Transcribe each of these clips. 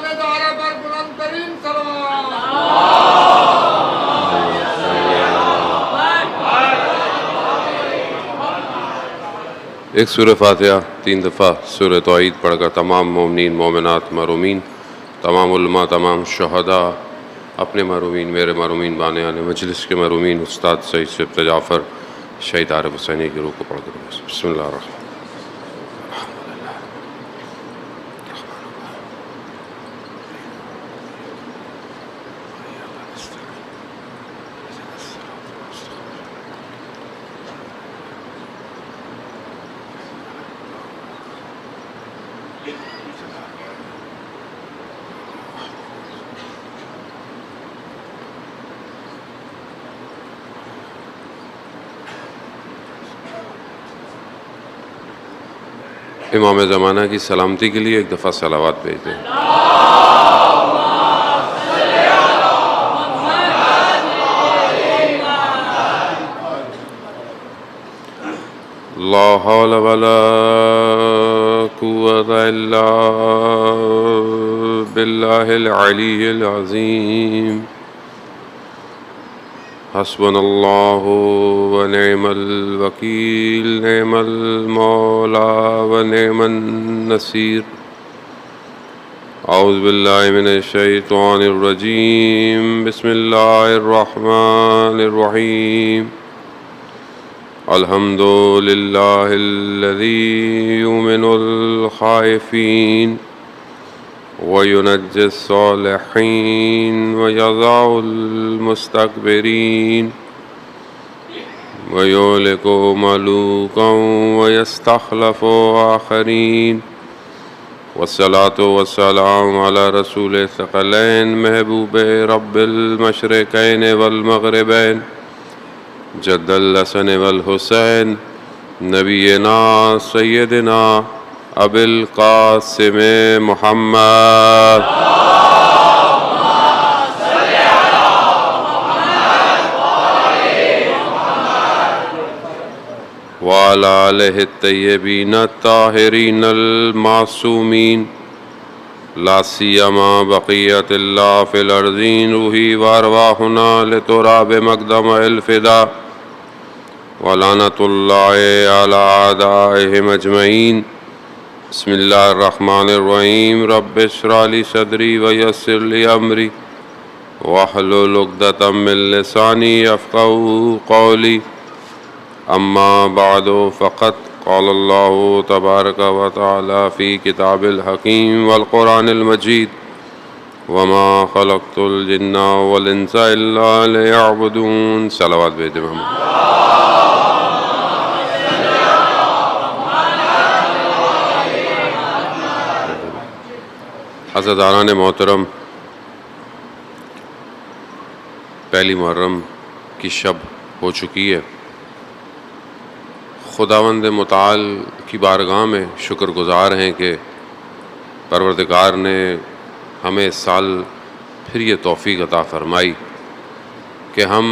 شان دارہ پر بلند ترین صلوات۔ ایک سورہ فاتحہ 3 دفعہ سورہ توحید پڑھ کر تمام مومنین مومنات محرومین، تمام علماء، تمام شہداء، اپنے محرومین، میرے محرومین، بانیان مجلس کے محرومین، استاد سید شفت جعفر، شہید عارف حسینی کی روح کو پڑھ کر بسم اللہ الرحمن امام زمانہ کی سلامتی کے لیے ایک دفعہ صلوات بھیج دیں۔ لا حول ولا قوة الا باللہ العلی العظیم۔ حسبنا اللہ ونعم الوکیل، نعم المولا ونعم النصیر۔ اعوذ باللہ من الشیطان الرجیم، بسم اللہ الرحمن الرحیم۔ الحمد للہ الذی یؤمن الخائفین وَيُنَجِّ الصَّالِحِينَ وَيَضَعُ الْمُسْتَكْبِرِينَ وَيُهْلِكُ مَلُوكًا وَيَسْتَخْلِفُ آخَرِينَ۔ والصلاة والسلام على رسول الثقلين محبوب رب المشرقين والمغربين جد الحسن والحسين نبينا سيدنا ابو القاسم محمد وعلى آلہ الطیبین الطاہرین المعصومین، لا سیما بقیت اللہ فی الارضین، روحی وارواحنا لتراب مقدم الفدا، ولعنۃ اللہ علی اعدائہم اجمعین۔ بسم اللہ الرحمن الرحیم۔ رب اشرح لی صدری ویسر لی امری واحلل عقدۃ من لسانی یفقہوا قولی۔ اما بعد فقد قال اللہ تبارک و تعالی فی کتاب الحکیم والقرآن المجید، وما خلقت الجن والانس الا لیعبدون۔ صلوات بھیجیں محمد۔ عزیزان محترم، پہلی محرم کی شب ہو چکی ہے۔ خداوند متعال کی بارگاہ میں شکر گزار ہیں کہ پروردگار نے ہمیں اس سال پھر یہ توفیق عطا فرمائی کہ ہم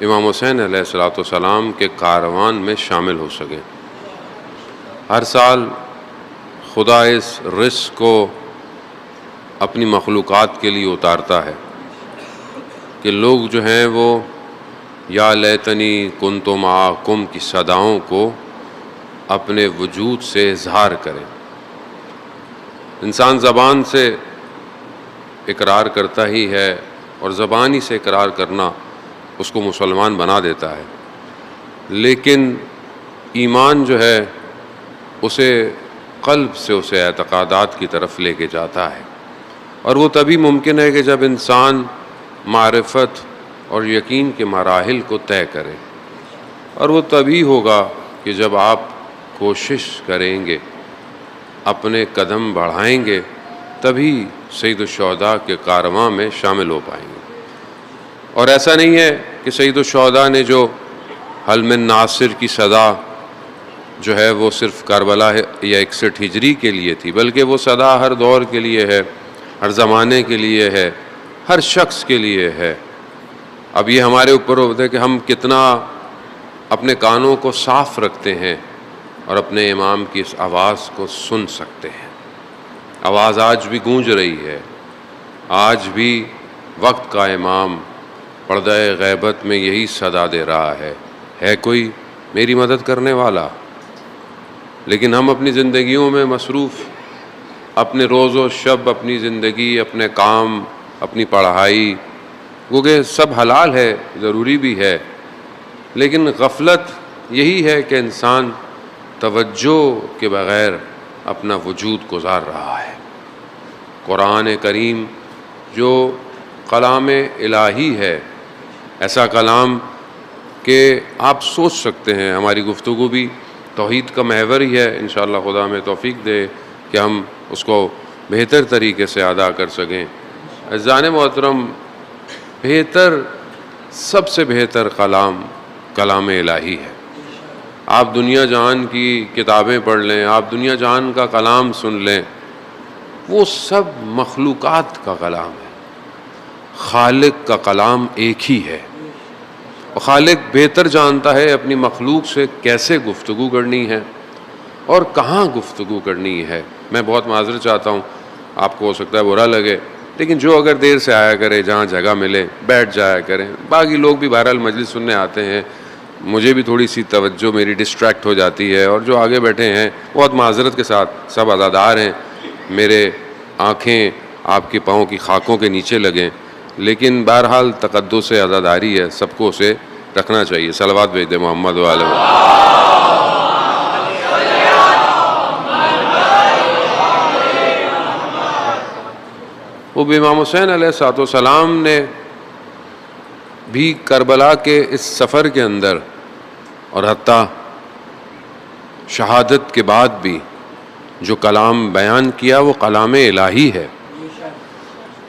امام حسین علیہ السلام کے کاروان میں شامل ہو سکیں۔ ہر سال خدا اس رزق کو اپنی مخلوقات کے لیے اتارتا ہے کہ لوگ جو ہیں وہ یا لیتنی کنت معکم کی صداؤں کو اپنے وجود سے اظہار کریں۔ انسان زبان سے اقرار کرتا ہی ہے، اور زبانی سے اقرار کرنا اس کو مسلمان بنا دیتا ہے، لیکن ایمان جو ہے اسے قلب سے اسے اعتقادات کی طرف لے کے جاتا ہے، اور وہ تبھی ممکن ہے کہ جب انسان معرفت اور یقین کے مراحل کو طے کرے، اور وہ تبھی ہوگا کہ جب آپ کوشش کریں گے، اپنے قدم بڑھائیں گے، تبھی سید الشہداء کے کارواں میں شامل ہو پائیں گے۔ اور ایسا نہیں ہے کہ سید الشہداء نے جو حل من ناصر کی صدا جو ہے وہ صرف کربلا یا 61 ہجری کے لیے تھی، بلکہ وہ صدا ہر دور کے لیے ہے، ہر زمانے کے لیے ہے، ہر شخص کے لیے ہے۔ اب یہ ہمارے اوپر ہوتا ہے کہ ہم کتنا اپنے کانوں کو صاف رکھتے ہیں اور اپنے امام کی اس آواز کو سن سکتے ہیں۔ آواز آج بھی گونج رہی ہے، آج بھی وقت کا امام پردہ غیبت میں یہی صدا دے رہا ہے کوئی میری مدد کرنے والا؟ لیکن ہم اپنی زندگیوں میں مصروف، اپنے روز و شب، اپنی زندگی، اپنے کام، اپنی پڑھائی، کیونکہ سب حلال ہے، ضروری بھی ہے، لیکن غفلت یہی ہے کہ انسان توجہ کے بغیر اپنا وجود گزار رہا ہے۔ قرآن کریم جو کلام الہی ہے، ایسا کلام کہ آپ سوچ سکتے ہیں، ہماری گفتگو بھی توحید کا محور ہی ہے، انشاءاللہ خدا ہمیں توفیق دے کہ ہم اس کو بہتر طریقے سے ادا کر سکیں۔ عزیزان محترم، سب سے بہتر کلام الہی ہے۔ آپ دنیا جہان کی کتابیں پڑھ لیں، آپ دنیا جہان کا کلام سن لیں، وہ سب مخلوقات کا کلام ہے، خالق کا کلام ایک ہی ہے، اور خالق بہتر جانتا ہے اپنی مخلوق سے کیسے گفتگو کرنی ہے اور کہاں گفتگو کرنی ہے۔ میں بہت معذرت چاہتا ہوں، آپ کو ہو سکتا ہے برا لگے، لیکن جو اگر دیر سے آیا کرے، جہاں جگہ ملے بیٹھ جایا کریں۔ باقی لوگ بھی بہرحال مجلس سننے آتے ہیں، مجھے بھی تھوڑی سی توجہ میری ڈسٹریکٹ ہو جاتی ہے، اور جو آگے بیٹھے ہیں بہت معذرت کے ساتھ سب عزادار ہیں، میرے آنکھیں آپ کے پاؤں کی خاکوں کے نیچے لگیں، لیکن بہرحال تقدس عزاداری ہے، سب کو اسے رکھنا چاہیے۔ صلوات بھیج دیں محمد و آل محمد۔ وہ امام حسین علیہ الصلوۃ والسلام نے بھی کربلا کے اس سفر کے اندر اور حتیٰ شہادت کے بعد بھی جو کلام بیان کیا وہ کلام الہی ہے۔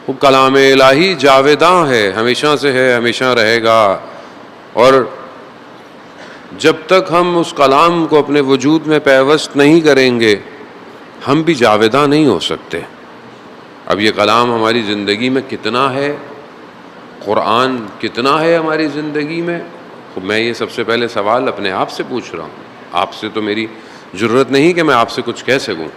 وہ کلام الہی جاویداں ہے، ہمیشہ سے ہے، ہمیشہ رہے گا، اور جب تک ہم اس کلام کو اپنے وجود میں پیوست نہیں کریں گے ہم بھی جاویداں نہیں ہو سکتے۔ اب یہ کلام ہماری زندگی میں کتنا ہے، قرآن کتنا ہے ہماری زندگی میں، میں یہ سب سے پہلے سوال اپنے آپ سے پوچھ رہا ہوں۔ آپ سے تو میری جرت نہیں کہ میں آپ سے کچھ کہہ سکوں،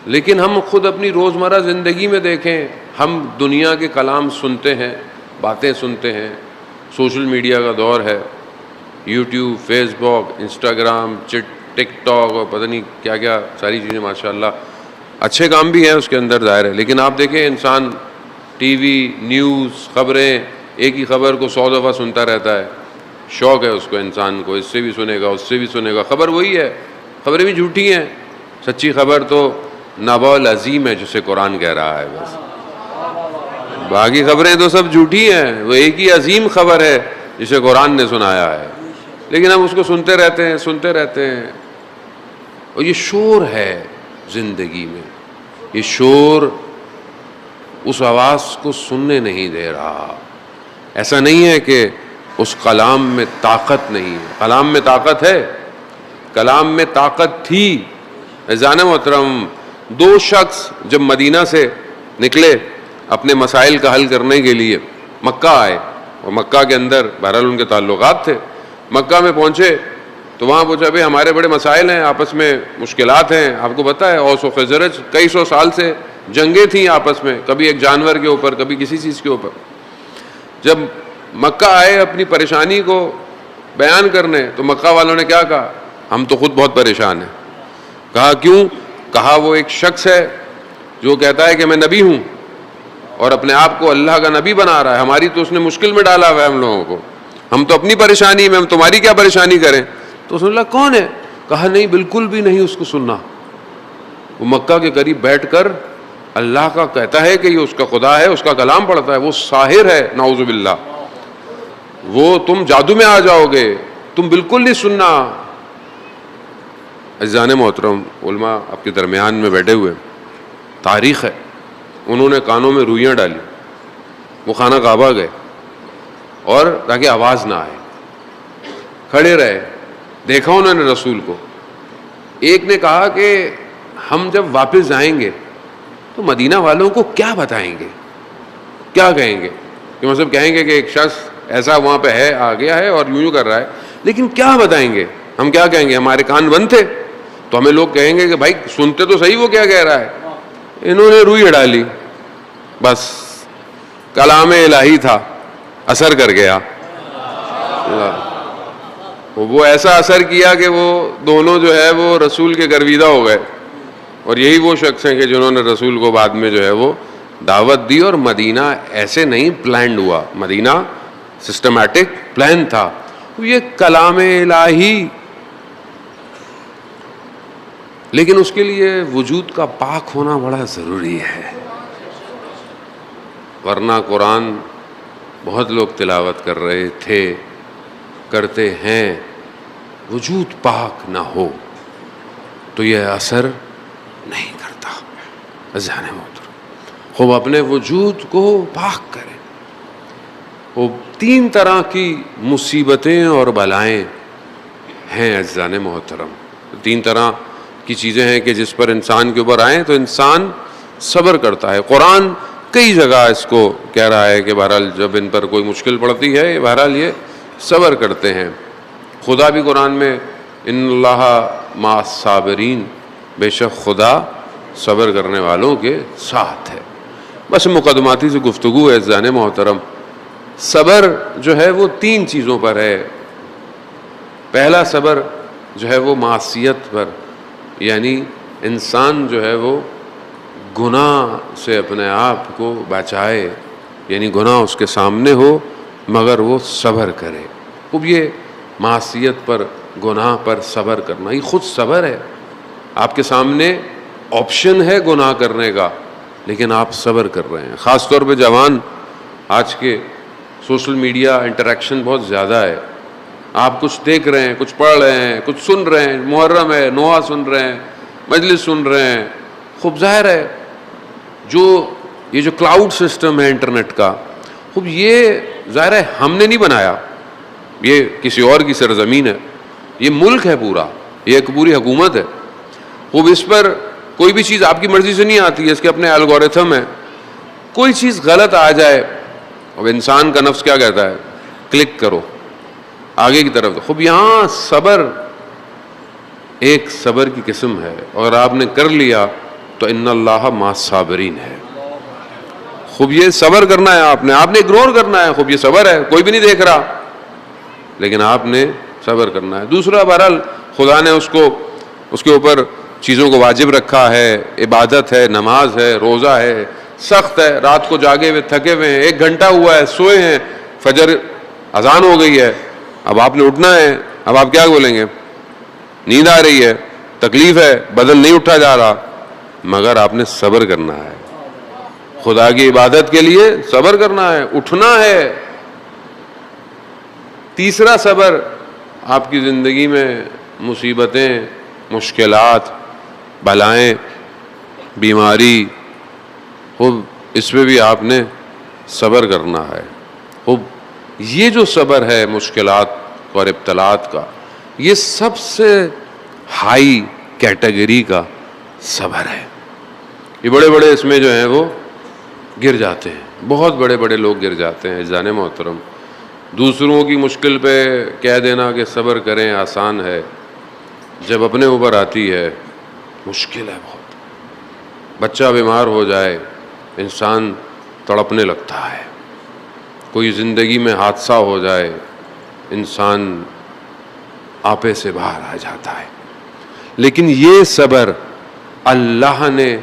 لیکن ہم خود اپنی روزمرہ زندگی میں دیکھیں، ہم دنیا کے کلام سنتے ہیں، باتیں سنتے ہیں، سوشل میڈیا کا دور ہے، یوٹیوب، فیس بک، انسٹاگرام، ٹک ٹاک اور پتہ نہیں کیا کیا ساری چیزیں، ماشاءاللہ اچھے کام بھی ہیں اس کے اندر ظاہر ہے، لیکن آپ دیکھیں انسان ٹی وی، نیوز، خبریں، ایک ہی خبر کو 100 دفعہ سنتا رہتا ہے، شوق ہے اس کو، انسان کو اس سے بھی سنے گا، اس سے بھی سنے گا، خبر وہی ہے، خبریں بھی جھوٹی ہیں، سچی خبر تو نبأ العظیم ہے جسے قرآن کہہ رہا ہے، بس باقی خبریں تو سب جھوٹی ہیں، وہ ایک ہی عظیم خبر ہے جسے قرآن نے سنایا ہے، لیکن ہم اس کو سنتے رہتے ہیں، اور یہ شور ہے زندگی میں، یہ شور اس آواز کو سننے نہیں دے رہا۔ ایسا نہیں ہے کہ اس کلام میں طاقت نہیں ہے، کلام میں طاقت ہے، کلام میں طاقت تھی۔ عزیزان محترم، 2 شخص جب مدینہ سے نکلے اپنے مسائل کا حل کرنے کے لیے مکہ آئے، اور مکہ کے اندر بہرحال ان کے تعلقات تھے، مکہ میں پہنچے تو وہاں پوچھا بھئی ہمارے بڑے مسائل ہیں، آپس میں مشکلات ہیں، آپ کو پتہ ہے اوس و خزرج کئی 100 سال سے جنگیں تھیں آپس میں، کبھی ایک جانور کے اوپر، کبھی کسی چیز کے اوپر۔ جب مکہ آئے اپنی پریشانی کو بیان کرنے تو مکہ والوں نے کیا کہا؟ ہم تو خود بہت پریشان ہیں۔ کہا کیوں؟ کہا وہ ایک شخص ہے جو کہتا ہے کہ میں نبی ہوں اور اپنے آپ کو اللہ کا نبی بنا رہا ہے، ہماری تو اس نے مشکل میں ڈالا ہوا ہے ہم لوگوں کو، ہم تو اپنی پریشانی میں، ہم تمہاری کیا پریشانی کریں؟ تو رسول اللہ کون ہے؟ کہا نہیں، بالکل بھی نہیں اس کو سننا۔ وہ مکہ کے قریب بیٹھ کر اللہ کا کہتا ہے کہ یہ اس کا خدا ہے، اس کا کلام پڑھتا ہے، وہ ساحر ہے نعوذ باللہ، وہ تم جادو میں آ جاؤ گے، تم بالکل نہیں سننا۔ عزیزان محترم، علماء آپ کے درمیان میں بیٹھے ہوئے، تاریخ ہے، انہوں نے کانوں میں روئیاں ڈالی، وہ خانہ کعبہ گئے، اور تاکہ آواز نہ آئے کھڑے رہے، دیکھا انہوں نے رسول کو۔ ایک نے کہا کہ ہم جب واپس جائیں گے تو مدینہ والوں کو کیا بتائیں گے، کیا کہیں گے؟ کہ مطلب کہیں گے کہ ایک شخص ایسا وہاں پہ ہے، آ گیا ہے اور یوں کر رہا ہے، لیکن کیا بتائیں گے؟ ہم کیا کہیں گے؟ ہمارے کان بند تھے تو ہمیں لوگ کہیں گے کہ بھائی سنتے تو صحیح وہ کیا کہہ رہا ہے۔ انہوں نے روئی اڑا لی، بس کلام الہی تھا، اثر کر گیا۔ وہ ایسا اثر کیا کہ وہ دونوں جو ہے وہ رسول کے گرویدہ ہو گئے، اور یہی وہ شخص ہیں کہ جنہوں نے رسول کو بعد میں جو ہے وہ دعوت دی۔ اور مدینہ ایسے نہیں پلانڈ ہوا، مدینہ سسٹمیٹک پلان تھا۔ یہ کلام الہی، لیکن اس کے لیے وجود کا پاک ہونا بڑا ضروری ہے، ورنہ قرآن بہت لوگ تلاوت کر رہے تھے، کرتے ہیں، وجود پاک نہ ہو تو یہ اثر نہیں کرتا۔ عزیزان محترم، خوب اپنے وجود کو پاک کریں۔ وہ 3 طرح کی مصیبتیں اور بلائیں ہیں عزیزان محترم، 3 طرح کی چیزیں ہیں کہ جس پر انسان کے اوپر آئیں تو انسان صبر کرتا ہے۔ قرآن کئی جگہ اس کو کہہ رہا ہے کہ بہرحال جب ان پر کوئی مشکل پڑتی ہے بہرحال یہ صبر کرتے ہیں۔ خدا بھی قرآن میں ان اللہ مع الصابرین، بے شک خدا صبر کرنے والوں کے ساتھ ہے۔ بس مقدماتی سے گفتگو ہے عزیزان محترم۔ صبر جو ہے وہ 3 چیزوں پر ہے۔ پہلا صبر جو ہے وہ معصیت پر، یعنی انسان جو ہے وہ گناہ سے اپنے آپ کو بچائے، یعنی گناہ اس کے سامنے ہو مگر وہ صبر کرے۔ اب یہ معصیت پر، گناہ پر صبر کرنا یہ خود صبر ہے۔ آپ کے سامنے آپشن ہے گناہ کرنے کا، لیکن آپ صبر کر رہے ہیں۔ خاص طور پہ جوان، آج کے سوشل میڈیا انٹریکشن بہت زیادہ ہے، آپ کچھ دیکھ رہے ہیں، کچھ پڑھ رہے ہیں، کچھ سن رہے ہیں، محرم ہے، نوحہ سن رہے ہیں، مجلس سن رہے ہیں۔ خوب ظاہر ہے یہ جو کلاؤڈ سسٹم ہے انٹرنیٹ کا، خوب یہ ظاہر ہے ہم نے نہیں بنایا، یہ کسی اور کی سرزمین ہے، یہ ملک ہے پورا، یہ ایک پوری حکومت ہے۔ خوب اس پر کوئی بھی چیز آپ کی مرضی سے نہیں آتی ہے، اس کے اپنے الگورتھم ہے۔ کوئی چیز غلط آ جائے، اب انسان کا نفس کیا کہتا ہے؟ کلک کرو آگے کی طرف۔ خوب یہاں صبر ایک صبر کی قسم ہے، اور آپ نے کر لیا تو ان اللہ مع الصابرین ہے۔ خوب یہ صبر کرنا ہے، آپ نے اگنور کرنا ہے، خوب یہ صبر ہے، کوئی بھی نہیں دیکھ رہا لیکن آپ نے صبر کرنا ہے۔ دوسرا، بہرحال خدا نے اس کے اوپر چیزوں کو واجب رکھا ہے، عبادت ہے، نماز ہے، روزہ ہے، سخت ہے، رات کو جاگے ہوئے تھکے ہوئے ہیں، 1 گھنٹہ ہوا ہے، سوئے ہیں، فجر اذان ہو گئی ہے، اب آپ نے اٹھنا ہے، اب آپ کیا بولیں گے؟ نیند آ رہی ہے، تکلیف ہے، بدن نہیں اٹھا جا رہا، مگر آپ نے صبر کرنا ہے۔ خدا کی عبادت کے لیے صبر کرنا ہے، اٹھنا ہے۔ تیسرا صبر، آپ کی زندگی میں مصیبتیں، مشکلات، بلائیں، بیماری، خوب اس پہ بھی آپ نے صبر کرنا ہے۔ خوب یہ جو صبر ہے مشکلات اور ابتلاات کا، یہ سب سے ہائی کیٹیگری کا صبر ہے۔ یہ بڑے بڑے اس میں جو ہیں وہ گر جاتے ہیں، بہت بڑے بڑے لوگ گر جاتے ہیں عزیزان محترم۔ دوسروں کی مشکل پہ کہہ دینا کہ صبر کریں آسان ہے، جب اپنے اوپر آتی ہے مشکل ہے بہت۔ بچہ بیمار ہو جائے انسان تڑپنے لگتا ہے، کوئی زندگی میں حادثہ ہو جائے انسان آپے سے باہر آ جاتا ہے۔ لیکن یہ صبر اللہ نے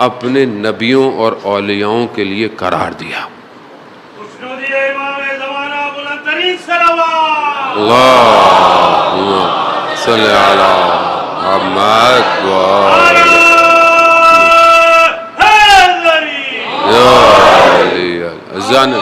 اپنے نبیوں اور اولیاءوں کے لیے قرار دیا۔ اللہم صلی علی محمد جان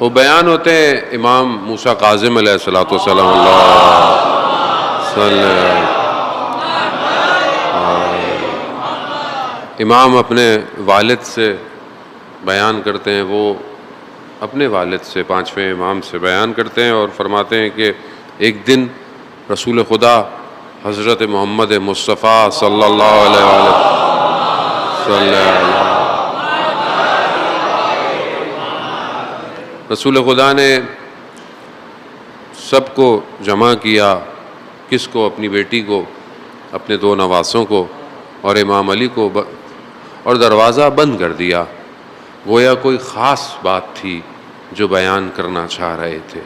وہ بیان ہوتے ہیں امام موسیٰ کاظم علیہ الصلوۃ والسلام، اللہ صلی امام اپنے والد سے بیان کرتے ہیں، وہ اپنے والد سے 5ویں امام سے بیان کرتے ہیں اور فرماتے ہیں کہ ایک دن رسول خدا حضرت محمد مصطفیٰ صلی اللہ علیہ وسلم رسول خدا نے سب کو جمع کیا، کس کو؟ اپنی بیٹی کو، اپنے 2 نواسوں کو اور امام علی کو، اور دروازہ بند کر دیا. گویا کوئی خاص بات تھی جو بیان کرنا چاہ رہے تھے.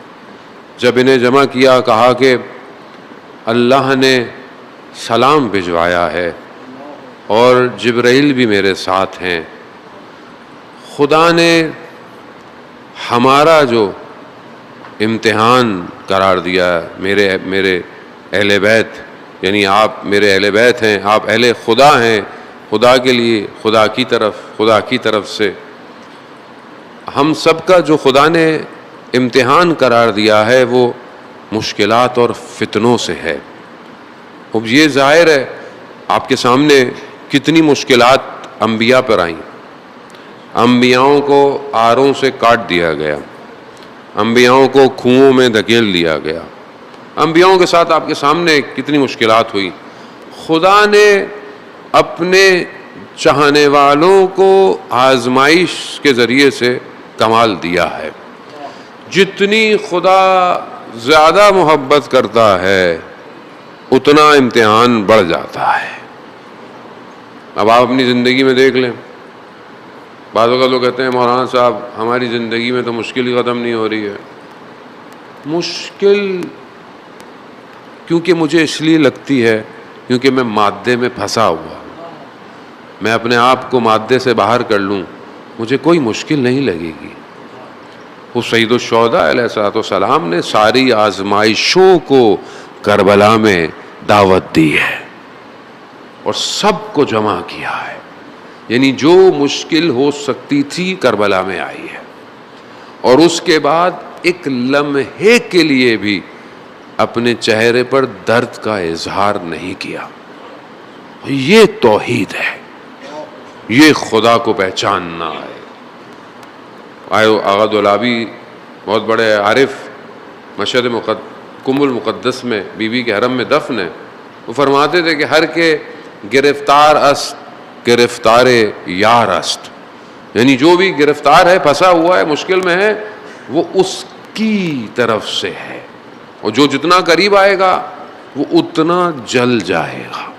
جب انہیں جمع کیا کہا کہ اللہ نے سلام بھجوایا ہے اور جبرائیل بھی میرے ساتھ ہیں. خدا نے ہمارا جو امتحان قرار دیا، میرے اہل بیت، یعنی آپ میرے اہل بیت ہیں، آپ اہل خدا ہیں، خدا کے لیے، خدا کی طرف سے ہم سب کا جو خدا نے امتحان قرار دیا ہے وہ مشکلات اور فتنوں سے ہے. اب یہ ظاہر ہے آپ کے سامنے کتنی مشکلات انبیاء پر آئیں. انبیاؤں کو آروں سے کاٹ دیا گیا، انبیاؤں کو کنوؤں میں دھکیل دیا گیا، انبیاؤں کے ساتھ آپ کے سامنے کتنی مشکلات ہوئی. خدا نے اپنے چاہنے والوں کو آزمائش کے ذریعے سے کمال دیا ہے. جتنی خدا زیادہ محبت کرتا ہے اتنا امتحان بڑھ جاتا ہے. اب آپ اپنی زندگی میں دیکھ لیں، بعض اوقات لوگ کہتے ہیں مولانا صاحب ہماری زندگی میں تو مشکل ہی ختم نہیں ہو رہی ہے. مشکل کیونکہ مجھے اس لیے لگتی ہے کیونکہ میں مادے میں پھنسا ہوا. میں اپنے آپ کو مادے سے باہر کر لوں مجھے کوئی مشکل نہیں لگے گی. وہ سید الشہداء علیہ الصلوۃ والسلام نے ساری آزمائشوں کو کربلا میں دعوت دی ہے اور سب کو جمع کیا ہے. یعنی جو مشکل ہو سکتی تھی کربلا میں آئی ہے، اور اس کے بعد ایک لمحے کے لیے بھی اپنے چہرے پر درد کا اظہار نہیں کیا. یہ توحید ہے، یہ خدا کو پہچاننا ہے. آغا دولابی بہت بڑے عارف، مشہد کم المقدس میں بی بی کے حرم میں دفن ہے. وہ فرماتے تھے کہ ہر کے گرفتار است گرفتار یار است. یعنی جو بھی گرفتار ہے، پھنسا ہوا ہے، مشکل میں ہے، وہ اس کی طرف سے ہے، اور جو جتنا قریب آئے گا وہ اتنا جل جائے گا.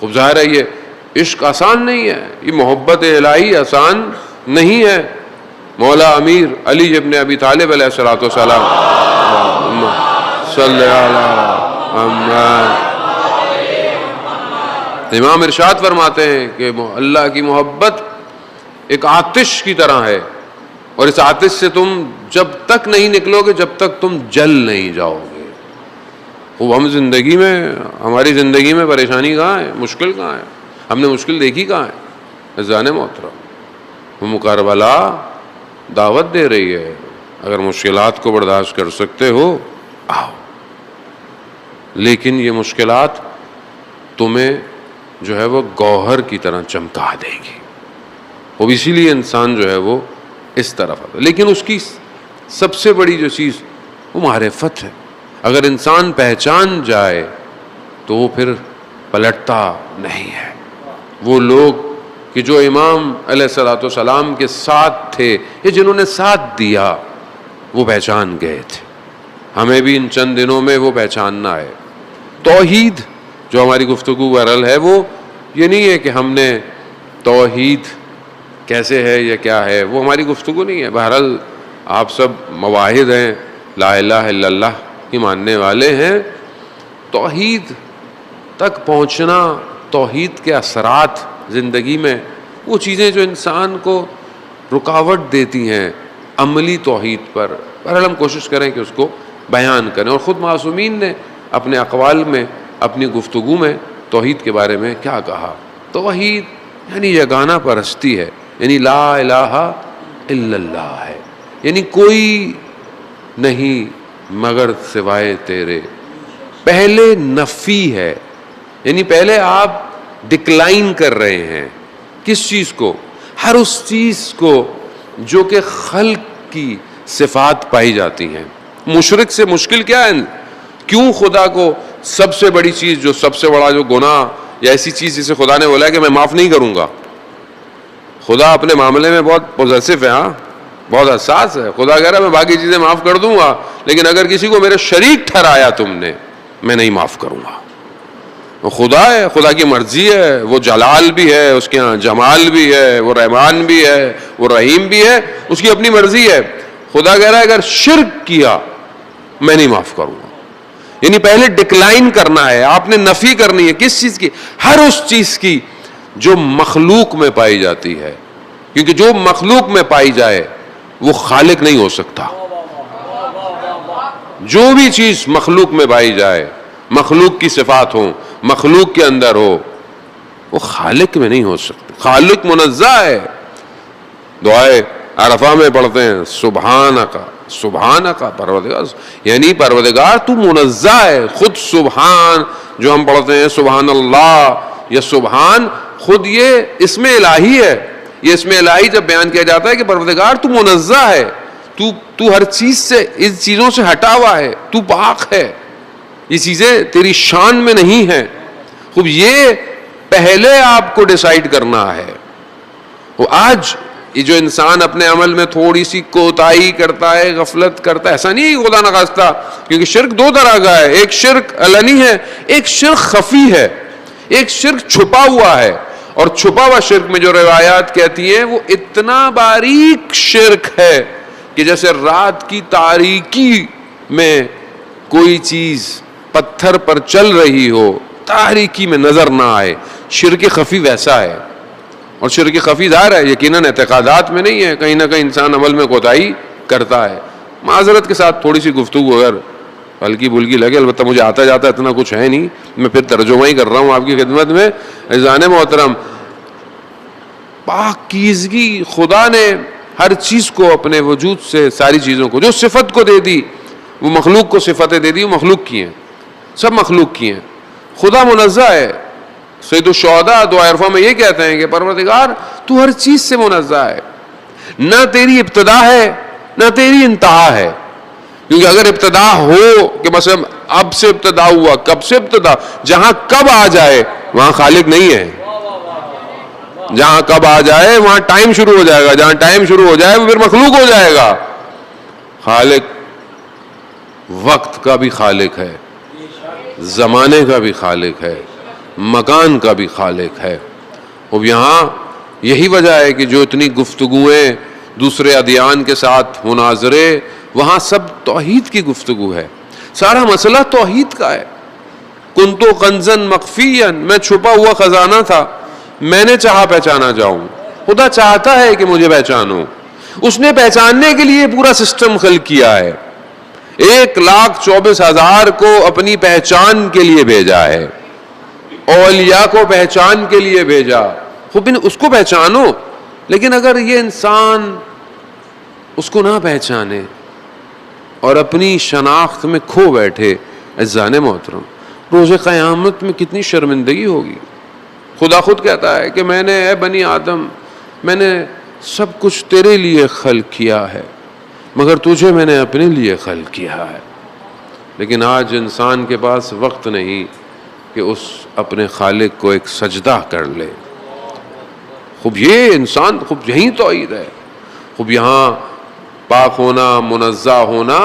خوب ظاہر ہے یہ عشق آسان نہیں ہے، یہ محبت الہی آسان نہیں ہے. مولا امیر علی ابن ابی طالب علیہ الصلوۃ والسلام صلی امام ارشاد فرماتے ہیں کہ اللہ کی محبت ایک آتش کی طرح ہے، اور اس آتش سے تم جب تک نہیں نکلو گے جب تک تم جل نہیں جاؤ گے. وہ ہم زندگی میں، ہماری زندگی میں پریشانی کہاں ہے، مشکل کہاں ہے، ہم نے مشکل دیکھی کہاں ہے؟ عزیزان محترم، وہ کربلا دعوت دے رہی ہے. اگر مشکلات کو برداشت کر سکتے ہو آؤ، لیکن یہ مشکلات تمہیں جو ہے وہ گوہر کی طرح چمکا دے گی. وہ اسی لیے انسان جو ہے وہ اس طرف آتا ہے. لیکن اس کی سب سے بڑی جو چیز وہ معرفت ہے. اگر انسان پہچان جائے تو وہ پھر پلٹتا نہیں ہے. وہ لوگ کہ جو امام علیہ الصلوۃ والسلام کے ساتھ تھے یا جنہوں نے ساتھ دیا، وہ پہچان گئے تھے. ہمیں بھی ان چند دنوں میں وہ پہچاننا ہے. توحید جو ہماری گفتگو بہرحال ہے، وہ یہ نہیں ہے کہ ہم نے توحید کیسے ہے یا کیا ہے، وہ ہماری گفتگو نہیں ہے. بہرحال آپ سب مواحد ہیں، لا الہ الا اللہ کی ماننے والے ہیں. توحید تک پہنچنا، توحید کے اثرات زندگی میں، وہ چیزیں جو انسان کو رکاوٹ دیتی ہیں عملی توحید پر، بہرحال ہم کوشش کریں کہ اس کو بیان کریں. اور خود معصومین نے اپنے اقوال میں، اپنی گفتگو میں توحید کے بارے میں کیا کہا؟ توحید یعنی یگانہ پرستی ہے، یعنی لا الہ الا اللہ ہے، یعنی کوئی نہیں مگر سوائے تیرے. پہلے نفی ہے، یعنی پہلے آپ ڈکلائن کر رہے ہیں کس چیز کو؟ ہر اس چیز کو جو کہ خلق کی صفات پائی جاتی ہیں. مشرک سے مشکل کیا ہے؟ کیوں خدا کو سب سے بڑی چیز، جو سب سے بڑا جو گناہ یا ایسی چیز جسے خدا نے بولا ہے کہ میں معاف نہیں کروں گا. خدا اپنے معاملے میں بہت پوزیسو ہے. ہاں بہت حساس ہے. خدا کہہ رہا ہے میں باقی چیزیں معاف کر دوں گا لیکن اگر کسی کو میرے شریک ٹھہرایا تم نے میں نہیں معاف کروں گا. وہ خدا ہے, خدا کی مرضی ہے, وہ جلال بھی ہے, اس کے ہاں جمال بھی ہے, وہ رحمان بھی ہے, وہ رحیم بھی ہے, اس کی اپنی مرضی ہے. خدا کہہ رہا ہے اگر شرک کیا میں نہیں معاف کروں گا. یعنی پہلے ڈکلائن کرنا ہے, آپ نے نفی کرنی ہے. کس چیز کی؟ ہر اس چیز کی جو مخلوق میں پائی جاتی ہے, کیونکہ جو مخلوق میں پائی جائے وہ خالق نہیں ہو سکتا. جو بھی چیز مخلوق میں پائی جائے, مخلوق کی صفات ہوں, مخلوق کے اندر ہو, وہ خالق میں نہیں ہو سکتا. خالق منزہ ہے. دعائے عرفہ میں پڑھتے ہیں سبحانکا سبحانکا, پروردگار یعنی پروردگار تو منزہ ہے. خود سبحان جو ہم پڑھتے ہیں سبحان اللہ یا سبحان, خود یہ اسم الہی ہے. یہ اسم الہی جب بیان کیا جاتا ہے کہ پروردگار تو منزہ ہے, تو ہر چیز سے, ان چیزوں سے ہٹا ہوا ہے, تو پاک ہے, یہ چیزیں تیری شان میں نہیں ہیں. خوب یہ پہلے آپ کو ڈیسائیڈ کرنا ہے. وہ آج یہ جو انسان اپنے عمل میں تھوڑی سی کوتاہی کرتا ہے, غفلت کرتا ہے, ایسا نہیں خدا نخواستہ, کیونکہ شرک دو طرح کا ہے. ایک شرک علنی ہے, ایک شرک خفی ہے, ایک شرک چھپا ہوا ہے. اور چھپا ہوا شرک میں جو روایات کہتی ہیں وہ اتنا باریک شرک ہے کہ جیسے رات کی تاریکی میں کوئی چیز پتھر پر چل رہی ہو, تاریکی میں نظر نہ آئے. شرک خفی ویسا ہے. اور شرک خفی ظاہر ہے یقیناً اعتقادات میں نہیں ہے, کہیں نہ کہیں انسان عمل میں کوتاہی کرتا ہے. معذرت کے ساتھ تھوڑی سی گفتگو اگر ہلکی بھلکی لگے, البتہ مجھے آتا جاتا اتنا کچھ ہے نہیں, میں پھر ترجمہ ہی کر رہا ہوں آپ کی خدمت میں. عزیزان محترم, پاکیزگی, خدا نے ہر چیز کو اپنے وجود سے, ساری چیزوں کو جو صفت کو دے دی, وہ مخلوق کو صفتیں دے دی, وہ مخلوق کی ہیں, سب مخلوق کی ہیں. خدا منزہ ہے. سید الشہداء دعا عرفہ میں یہ کہتے ہیں کہ پروردگار تو ہر چیز سے منزہ ہے, نہ تیری ابتدا ہے نہ تیری انتہا ہے. کیونکہ اگر ابتدا ہو کہ بس اب سے ابتدا ہوا, کب سے ابتدا, جہاں کب آ جائے وہاں خالق نہیں ہے. جہاں کب آ جائے وہاں ٹائم شروع ہو جائے گا, جہاں ٹائم شروع ہو جائے وہ پھر مخلوق ہو جائے گا. خالق وقت کا بھی خالق ہے, زمانے کا بھی خالق ہے, مکان کا بھی خالق ہے. اب یہاں یہی وجہ ہے کہ جو اتنی گفتگویں دوسرے ادیان کے ساتھ مناظرے, وہاں سب توحید کی گفتگو ہے. سارا مسئلہ توحید کا ہے. کنتو کنزن مخفیا, میں چھپا ہوا خزانہ تھا, میں نے چاہا پہچانا جاؤں. خدا چاہتا ہے کہ مجھے پہچانو. اس نے پہچاننے کے لیے پورا سسٹم خلق کیا ہے. 1,24,000 کو اپنی پہچان کے لیے بھیجا ہے, اولیاء کو پہچان کے لیے بھیجا. خود اس کو پہچانو. لیکن اگر یہ انسان اس کو نہ پہچانے اور اپنی شناخت میں کھو بیٹھے, عزیزان محترم, روز قیامت میں کتنی شرمندگی ہوگی. خدا خود کہتا ہے کہ میں نے, اے بنی آدم, میں نے سب کچھ تیرے لیے خلق کیا ہے مگر تجھے میں نے اپنے لیے خلق کیا ہے. لیکن آج انسان کے پاس وقت نہیں کہ اس اپنے خالق کو ایک سجدہ کر لے. خوب یہ انسان, خوب یہی توحید ہے. خوب یہاں پاک ہونا, منزہ ہونا.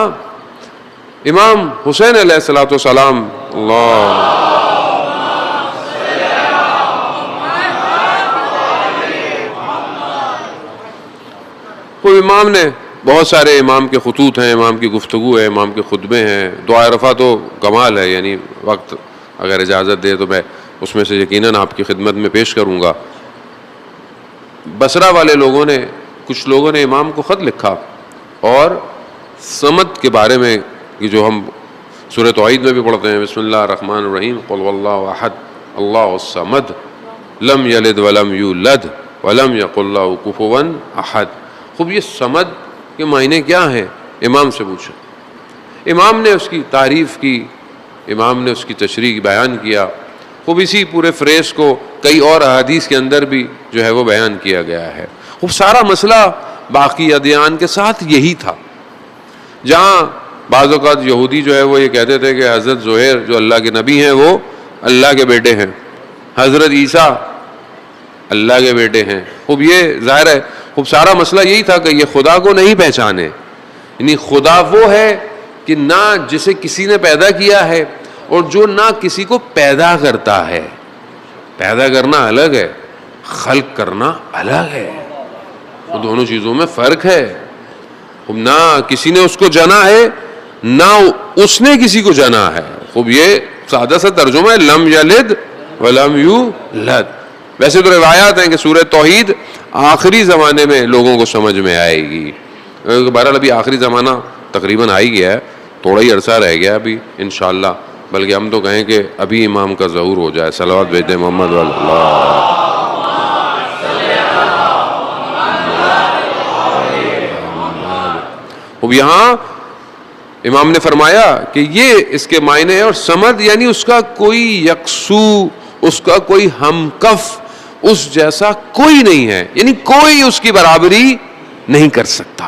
امام حسین علیہ الصلوۃ والسلام, اللہ کوئی امام نے, بہت سارے امام کے خطوط ہیں, امام کی گفتگو ہے, امام کے خطبے ہیں. دعا عرفہ تو کمال ہے, یعنی وقت اگر اجازت دے تو میں اس میں سے یقیناً آپ کی خدمت میں پیش کروں گا. بصرہ والے لوگوں نے, کچھ لوگوں نے امام کو خط لکھا اور صمد کے بارے میں, کہ جو ہم سورہ توحید میں بھی پڑھتے ہیں, بسم اللہ الرحمن الرحیم, قل واللہ احد اللہ الصمد لم یلد ولم یولد ولم یکن لہ کفوا احد. خوب یہ صمد کے معنی کیا ہیں, امام سے پوچھا. امام نے اس کی تعریف کی, امام نے اس کی تشریح بیان کیا. خوب اسی پورے فریز کو کئی اور احادیث کے اندر بھی جو ہے وہ بیان کیا گیا ہے. خوب سارا مسئلہ باقی ادیان کے ساتھ یہی تھا. جہاں بعض اوقات یہودی جو ہے وہ یہ کہتے تھے کہ حضرت زہیر جو اللہ کے نبی ہیں وہ اللہ کے بیٹے ہیں, حضرت عیسیٰ اللہ کے بیٹے ہیں. خوب یہ ظاہر ہے خوب سارا مسئلہ یہی تھا کہ یہ خدا کو نہیں پہچانے. یعنی خدا وہ ہے کہ نہ جسے کسی نے پیدا کیا ہے اور جو نہ کسی کو پیدا کرتا ہے. پیدا کرنا الگ ہے, خلق کرنا الگ ہے, وہ دونوں چیزوں میں فرق ہے. نہ کسی نے اس کو جنا ہے نہ اس نے کسی کو جنا ہے. خوب یہ سادہ سا ترجمہ ہے, لم یلد ولم یولد. ویسے تو روایات ہیں کہ سورہ توحید آخری زمانے میں لوگوں کو سمجھ میں آئے گی. بہرحال ابھی آخری زمانہ تقریباً آ ہی گیا ہے, تھوڑا ہی عرصہ رہ گیا ابھی انشاءاللہ, بلکہ ہم تو کہیں کہ ابھی امام کا ظہور ہو جائے. صلوات بھیجتے محمد اللہ. اب یہاں امام نے فرمایا کہ یہ اس کے معنی ہے, اور سمد یعنی اس کا کوئی یکسو, اس کا کوئی ہم کف, اس جیسا کوئی نہیں ہے, یعنی کوئی اس کی برابری نہیں کر سکتا.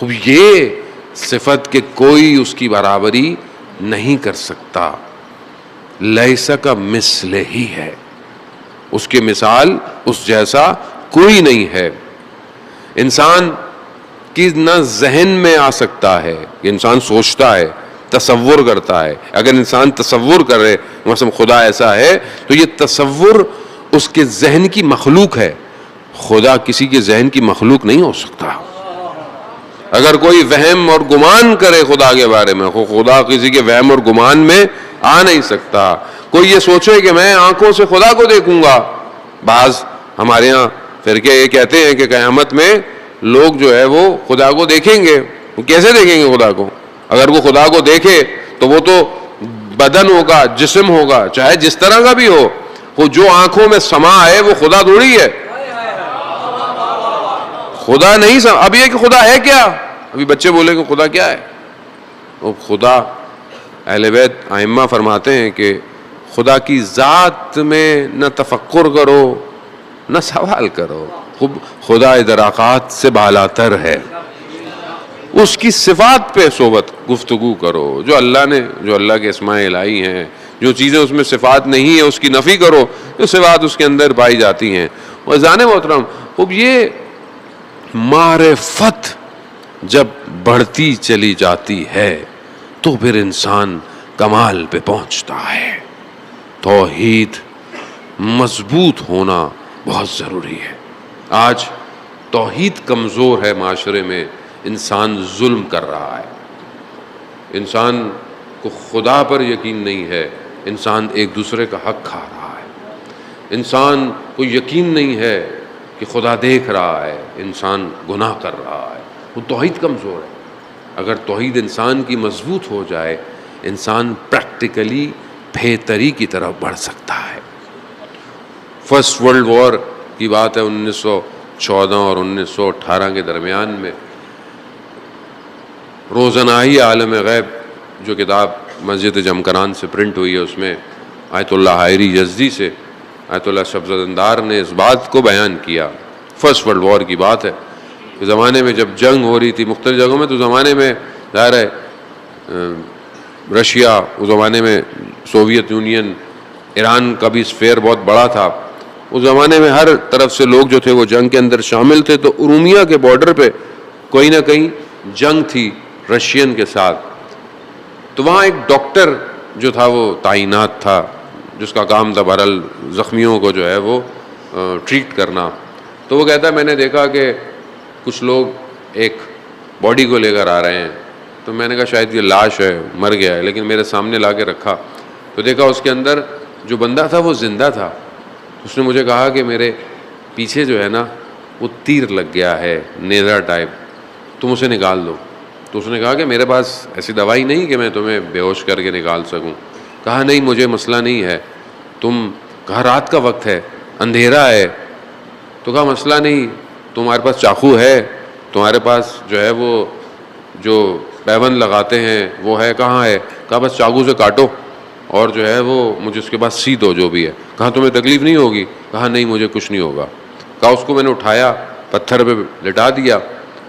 اب یہ صفت کہ کوئی اس کی برابری نہیں کر سکتا, لیسا کا مثل ہی ہے, اس کے مثال اس جیسا کوئی نہیں ہے. انسان کی نہ ذہن میں آ سکتا ہے کہ انسان سوچتا ہے, تصور کرتا ہے. اگر انسان تصور کرے مثلا خدا ایسا ہے تو یہ تصور اس کے ذہن کی مخلوق ہے. خدا کسی کے ذہن کی مخلوق نہیں ہو سکتا. اگر کوئی وہم اور گمان کرے خدا کے بارے میں, خدا کسی کے وہم اور گمان میں آ نہیں سکتا. کوئی یہ سوچے کہ میں آنکھوں سے خدا کو دیکھوں گا. بعض ہمارے ہاں فرقے یہ کہتے ہیں کہ قیامت میں لوگ جو ہے وہ خدا کو دیکھیں گے. وہ کیسے دیکھیں گے خدا کو؟ اگر وہ خدا کو دیکھے تو وہ تو بدن ہوگا, جسم ہوگا, چاہے جس طرح کا بھی ہو. وہ جو آنکھوں میں سما ہے وہ خدا تھوڑی ہے, خدا نہیں سما. اب یہ کہ خدا ہے کیا, ابھی بچے بولے کہ خدا کیا ہے. وہ خدا اہل بیت ائمہ فرماتے ہیں کہ خدا کی ذات میں نہ تفکر کرو نہ سوال کرو. خدا ادراکات سے بالاتر ہے, اس کی صفات پہ صحبت گفتگو کرو. جو اللہ نے, جو اللہ کے اسماء الہی ہیں, جو چیزیں اس میں صفات نہیں ہیں اس کی نفی کرو, جو صفات اس کے اندر پائی جاتی ہیں. اور جانے محترم, اب یہ معرفت جب بڑھتی چلی جاتی ہے تو پھر انسان کمال پہ پہنچتا ہے. توحید مضبوط ہونا بہت ضروری ہے. آج توحید کمزور ہے معاشرے میں, انسان ظلم کر رہا ہے, انسان کو خدا پر یقین نہیں ہے, انسان ایک دوسرے کا حق کھا رہا ہے, انسان کو یقین نہیں ہے کہ خدا دیکھ رہا ہے, انسان گناہ کر رہا ہے. وہ توحید کمزور ہے. اگر توحید انسان کی مضبوط ہو جائے, انسان پریکٹیکلی بہتری کی طرف بڑھ سکتا ہے. فرسٹ ورلڈ وار کی بات ہے 1914 اور 1918 کے درمیان میں. روزنائی عالم غیب جو کتاب مسجد جمکران سے پرنٹ ہوئی ہے, اس میں آیت اللہ حائری یزدی سے آیت اللہ شبزدندار نے اس بات کو بیان کیا. فرسٹ ورلڈ وار کی بات ہے کہ زمانے میں جب جنگ ہو رہی تھی مختلف جگہوں میں, تو زمانے میں ظاہر ہے رشیا, اس زمانے میں سوویت یونین, ایران کا بھی اسفیئر بہت بڑا تھا. اس زمانے میں ہر طرف سے لوگ جو تھے وہ جنگ کے اندر شامل تھے. تو ارومیہ کے بارڈر پہ کوئی نہ کہیں جنگ تھی رشین کے ساتھ. تو وہاں ایک ڈاکٹر جو تھا وہ تعینات تھا, جس کا کام تھا بہرحال زخمیوں کو جو ہے وہ ٹریٹ کرنا. تو وہ کہتا ہے میں نے دیکھا کہ کچھ لوگ ایک باڈی کو لے کر آ رہے ہیں. تو میں نے کہا شاید یہ لاش ہے, مر گیا ہے, لیکن میرے سامنے لا کے رکھا تو دیکھا اس کے اندر جو بندہ تھا وہ زندہ تھا. اس نے مجھے کہا کہ میرے پیچھے جو ہے نا وہ تیر لگ گیا ہے, نیزا ٹائپ, تم اسے نکال دو. تو اس نے کہا کہ میرے پاس ایسی دوائی نہیں کہ میں تمہیں بے ہوش کر کے نکال سکوں. کہا نہیں, مجھے مسئلہ نہیں ہے. تم, کہا رات کا وقت ہے, اندھیرا ہے. تو کہا مسئلہ نہیں, تمہارے پاس چاقو ہے, تمہارے پاس جو ہے وہ جو پیون لگاتے ہیں وہ ہے, کہاں ہے؟ کہا بس چاقو سے کاٹو اور جو ہے وہ مجھے اس کے بعد سی دو جو بھی ہے. کہا تمہیں تکلیف نہیں ہوگی؟ کہا نہیں مجھے کچھ نہیں ہوگا. کہا اس کو میں نے اٹھایا, پتھر پہ لٹا دیا,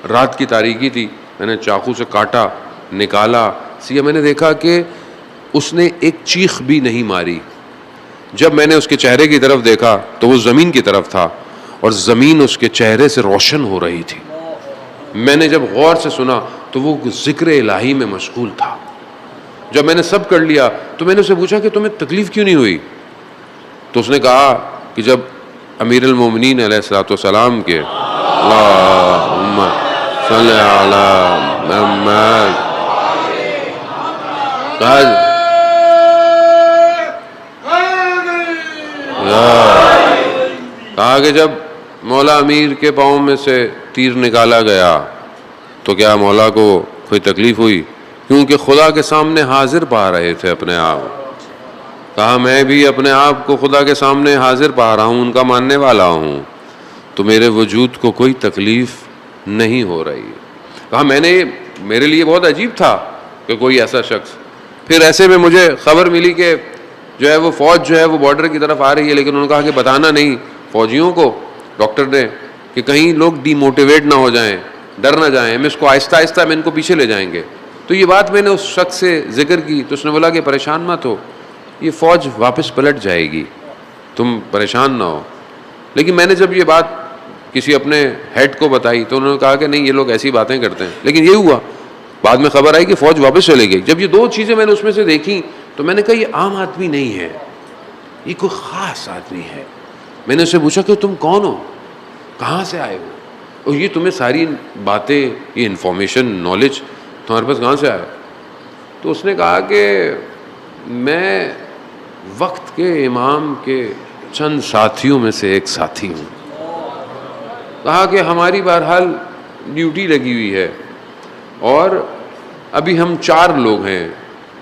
رات کی تاریکی تھی, میں نے چاقو سے کاٹا, نکالا, سیا. میں نے دیکھا کہ اس نے ایک چیخ بھی نہیں ماری. جب میں نے اس کے چہرے کی طرف دیکھا تو وہ زمین کی طرف تھا, اور زمین اس کے چہرے سے روشن ہو رہی تھی. میں نے جب غور سے سنا تو وہ ذکر الہی میں مشغول تھا. جب میں نے سب کر لیا تو میں نے اسے پوچھا کہ تمہیں تکلیف کیوں نہیں ہوئی؟ تو اس نے کہا کہ جب امیر المومنین علیہ الصلوۃ والسلام کے اللہم صلی علی محمد کہا کہ جب مولا امیر کے پاؤں میں سے تیر نکالا گیا تو کیا مولا کو کوئی تکلیف ہوئی؟ کیونکہ خدا کے سامنے حاضر پا رہے تھے اپنے آپ. کہا میں بھی اپنے آپ کو خدا کے سامنے حاضر پا رہا ہوں، ان کا ماننے والا ہوں، تو میرے وجود کو کوئی تکلیف نہیں ہو رہی. کہا میرے لیے بہت عجیب تھا کہ کوئی ایسا شخص. پھر ایسے میں مجھے خبر ملی کہ جو ہے وہ فوج جو ہے وہ بارڈر کی طرف آ رہی ہے، لیکن انہوں نے کہا کہ بتانا نہیں فوجیوں کو، ڈاکٹر نے، کہ کہیں لوگ ڈی موٹیویٹ نہ ہو جائیں، ڈر نہ جائیں، ہم اس کو آہستہ آہستہ میں ان کو پیچھے لے جائیں گے. تو یہ بات میں نے اس شخص سے ذکر کی تو اس نے بولا کہ پریشان مت ہو، یہ فوج واپس پلٹ جائے گی، تم پریشان نہ ہو. لیکن میں نے جب یہ بات کسی اپنے ہیڈ کو بتائی تو انہوں نے کہا کہ نہیں یہ لوگ ایسی باتیں کرتے ہیں. لیکن یہ ہوا، بعد میں خبر آئی کہ فوج واپس چلے گئی. جب یہ دو چیزیں میں نے اس میں سے دیکھی تو میں نے کہا یہ عام آدمی نہیں ہے، یہ کوئی خاص آدمی ہے. میں نے اس سے پوچھا کہ تم کون ہو، کہاں سے آئے ہو، اور یہ تمہیں ساری باتیں، یہ انفارمیشن، نالج تمہارے پاس کہاں سے آیا؟ تو اس نے کہا کہ میں وقت کے امام کے چند ساتھیوں میں سے ایک ساتھی ہوں. کہا کہ ہماری بہرحال ڈیوٹی لگی ہوئی ہے اور ابھی ہم 4 لوگ ہیں.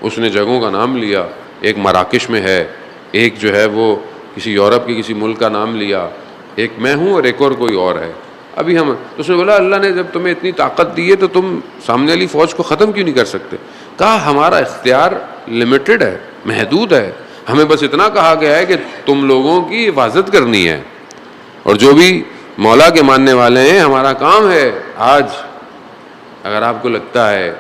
اس نے جگہوں کا نام لیا، ایک مراکش میں ہے، ایک جو ہے وہ کسی یورپ کے کسی ملک کا نام لیا، ایک میں ہوں اور ایک اور کوئی اور ہے. ابھی ہم، تو اس نے بولا اللہ نے جب تمہیں اتنی طاقت دی ہے تو تم سامنے والی فوج کو ختم کیوں نہیں کر سکتے؟ کہا ہمارا اختیار لمیٹڈ ہے، محدود ہے، ہمیں بس اتنا کہا گیا ہے کہ تم لوگوں کی حفاظت کرنی ہے، اور جو بھی مولا کے ماننے والے ہیں ہمارا کام ہے. آج اگر آپ کو لگتا ہے،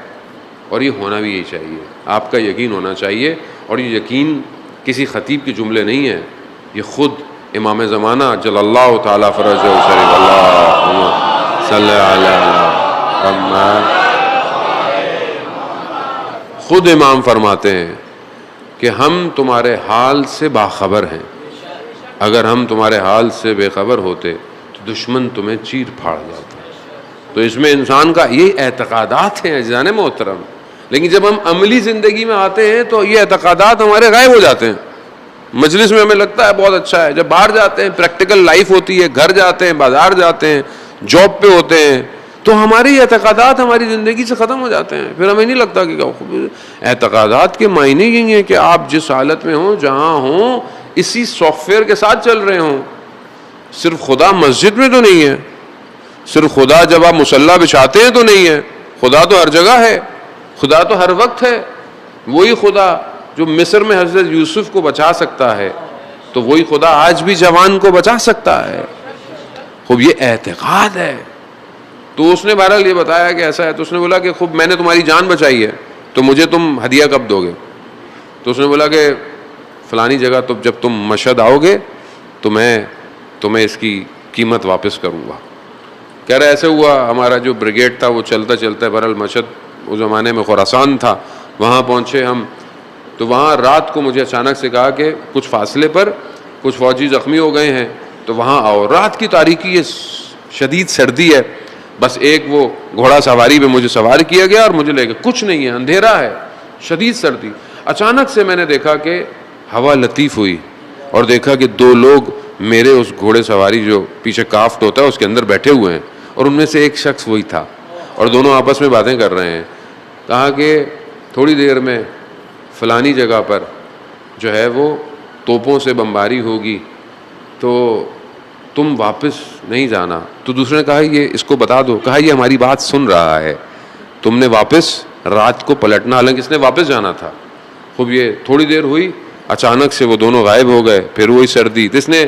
اور یہ ہونا بھی یہی چاہیے، آپ کا یقین ہونا چاہیے، اور یہ یقین کسی خطیب کے جملے نہیں ہیں، یہ خود امام زمانہ جل اللہ تعالیٰ فرجہ شریف اللہم صلی علی محمد، خود امام فرماتے ہیں کہ ہم تمہارے حال سے باخبر ہیں، اگر ہم تمہارے حال سے بے خبر ہوتے تو دشمن تمہیں چیر پھاڑ جاتا. تو اس میں انسان کا یہ اعتقادات ہیں عزیزان محترم. لیکن جب ہم عملی زندگی میں آتے ہیں تو یہ اعتقادات ہمارے غائب ہو جاتے ہیں. مجلس میں ہمیں لگتا ہے بہت اچھا ہے، جب باہر جاتے ہیں پریکٹیکل لائف ہوتی ہے، گھر جاتے ہیں، بازار جاتے ہیں، جاب پہ ہوتے ہیں، تو ہماری اعتقادات ہماری زندگی سے ختم ہو جاتے ہیں. پھر ہمیں نہیں لگتا کہ اعتقادات کے معنی یہی ہیں کہ آپ جس حالت میں ہوں، جہاں ہوں، اسی سافٹ ویئر کے ساتھ چل رہے ہوں. صرف خدا مسجد میں تو نہیں ہے، صرف خدا جب آپ مصلی بچھاتے ہیں تو نہیں ہے، خدا تو ہر جگہ ہے، خدا تو ہر وقت ہے. وہی خدا جو مصر میں حضرت یوسف کو بچا سکتا ہے تو وہی خدا آج بھی جوان کو بچا سکتا ہے. خوب یہ اعتقاد ہے. تو اس نے بہرحال یہ بتایا کہ ایسا ہے. تو اس نے بولا کہ خوب میں نے تمہاری جان بچائی ہے تو مجھے تم ہدیہ کب دو گے؟ تو اس نے بولا کہ فلانی جگہ تو جب تم مشہد آؤ گے تو میں تمہیں اس کی قیمت واپس کروں گا. کہہ رہا ایسے ہوا، ہمارا جو بریگیڈ تھا وہ چلتا چلتا بہرحال مشہد اس زمانے میں خراسان تھا، وہاں پہنچے ہم. تو وہاں رات کو مجھے اچانک سے کہا کہ کچھ فاصلے پر کچھ فوجی زخمی ہو گئے ہیں تو وہاں آؤ. رات کی تاریکی، یہ شدید سردی ہے، بس ایک وہ گھوڑا سواری پہ مجھے سوار کیا گیا اور مجھے لے گئے. کچھ نہیں ہے، اندھیرا ہے، شدید سردی. اچانک سے میں نے دیکھا کہ ہوا لطیف ہوئی اور دیکھا کہ 2 لوگ میرے اس گھوڑے سواری جو پیچھے کافٹ ہوتا ہے اس کے اندر بیٹھے ہوئے ہیں، اور ان میں سے ایک شخص وہی تھا اور دونوں آپس میں باتیں کر رہے ہیں. کہا کہ تھوڑی دیر میں فلانی جگہ پر جو ہے وہ توپوں سے بمباری ہوگی تو تم واپس نہیں جانا. تو دوسرے نے کہا یہ اس کو بتا دو. کہا یہ ہماری بات سن رہا ہے، تم نے واپس رات کو پلٹنا. حالانکہ اس نے واپس جانا تھا. خوب یہ تھوڑی دیر ہوئی، اچانک سے وہ دونوں غائب ہو گئے. پھر وہی سردی. تو اس نے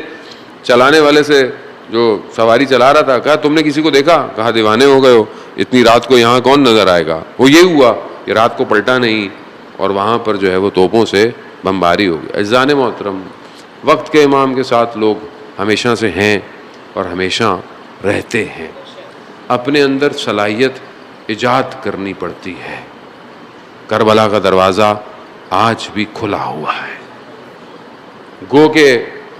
چلانے والے سے، جو سواری چلا رہا تھا، کہا تم نے کسی کو دیکھا؟ کہا دیوانے ہو گئے ہو، اتنی رات کو یہاں کون نظر آئے گا. وہ یہ ہوا کہ رات کو پلٹا نہیں اور وہاں پر جو ہے وہ توپوں سے بمباری ہو گئی. عزیزان محترم، وقت کے امام کے ساتھ لوگ ہمیشہ سے ہیں اور ہمیشہ رہتے ہیں. اپنے اندر صلاحیت ایجاد کرنی پڑتی ہے. کربلا کا دروازہ آج بھی کھلا ہوا ہے. گو کہ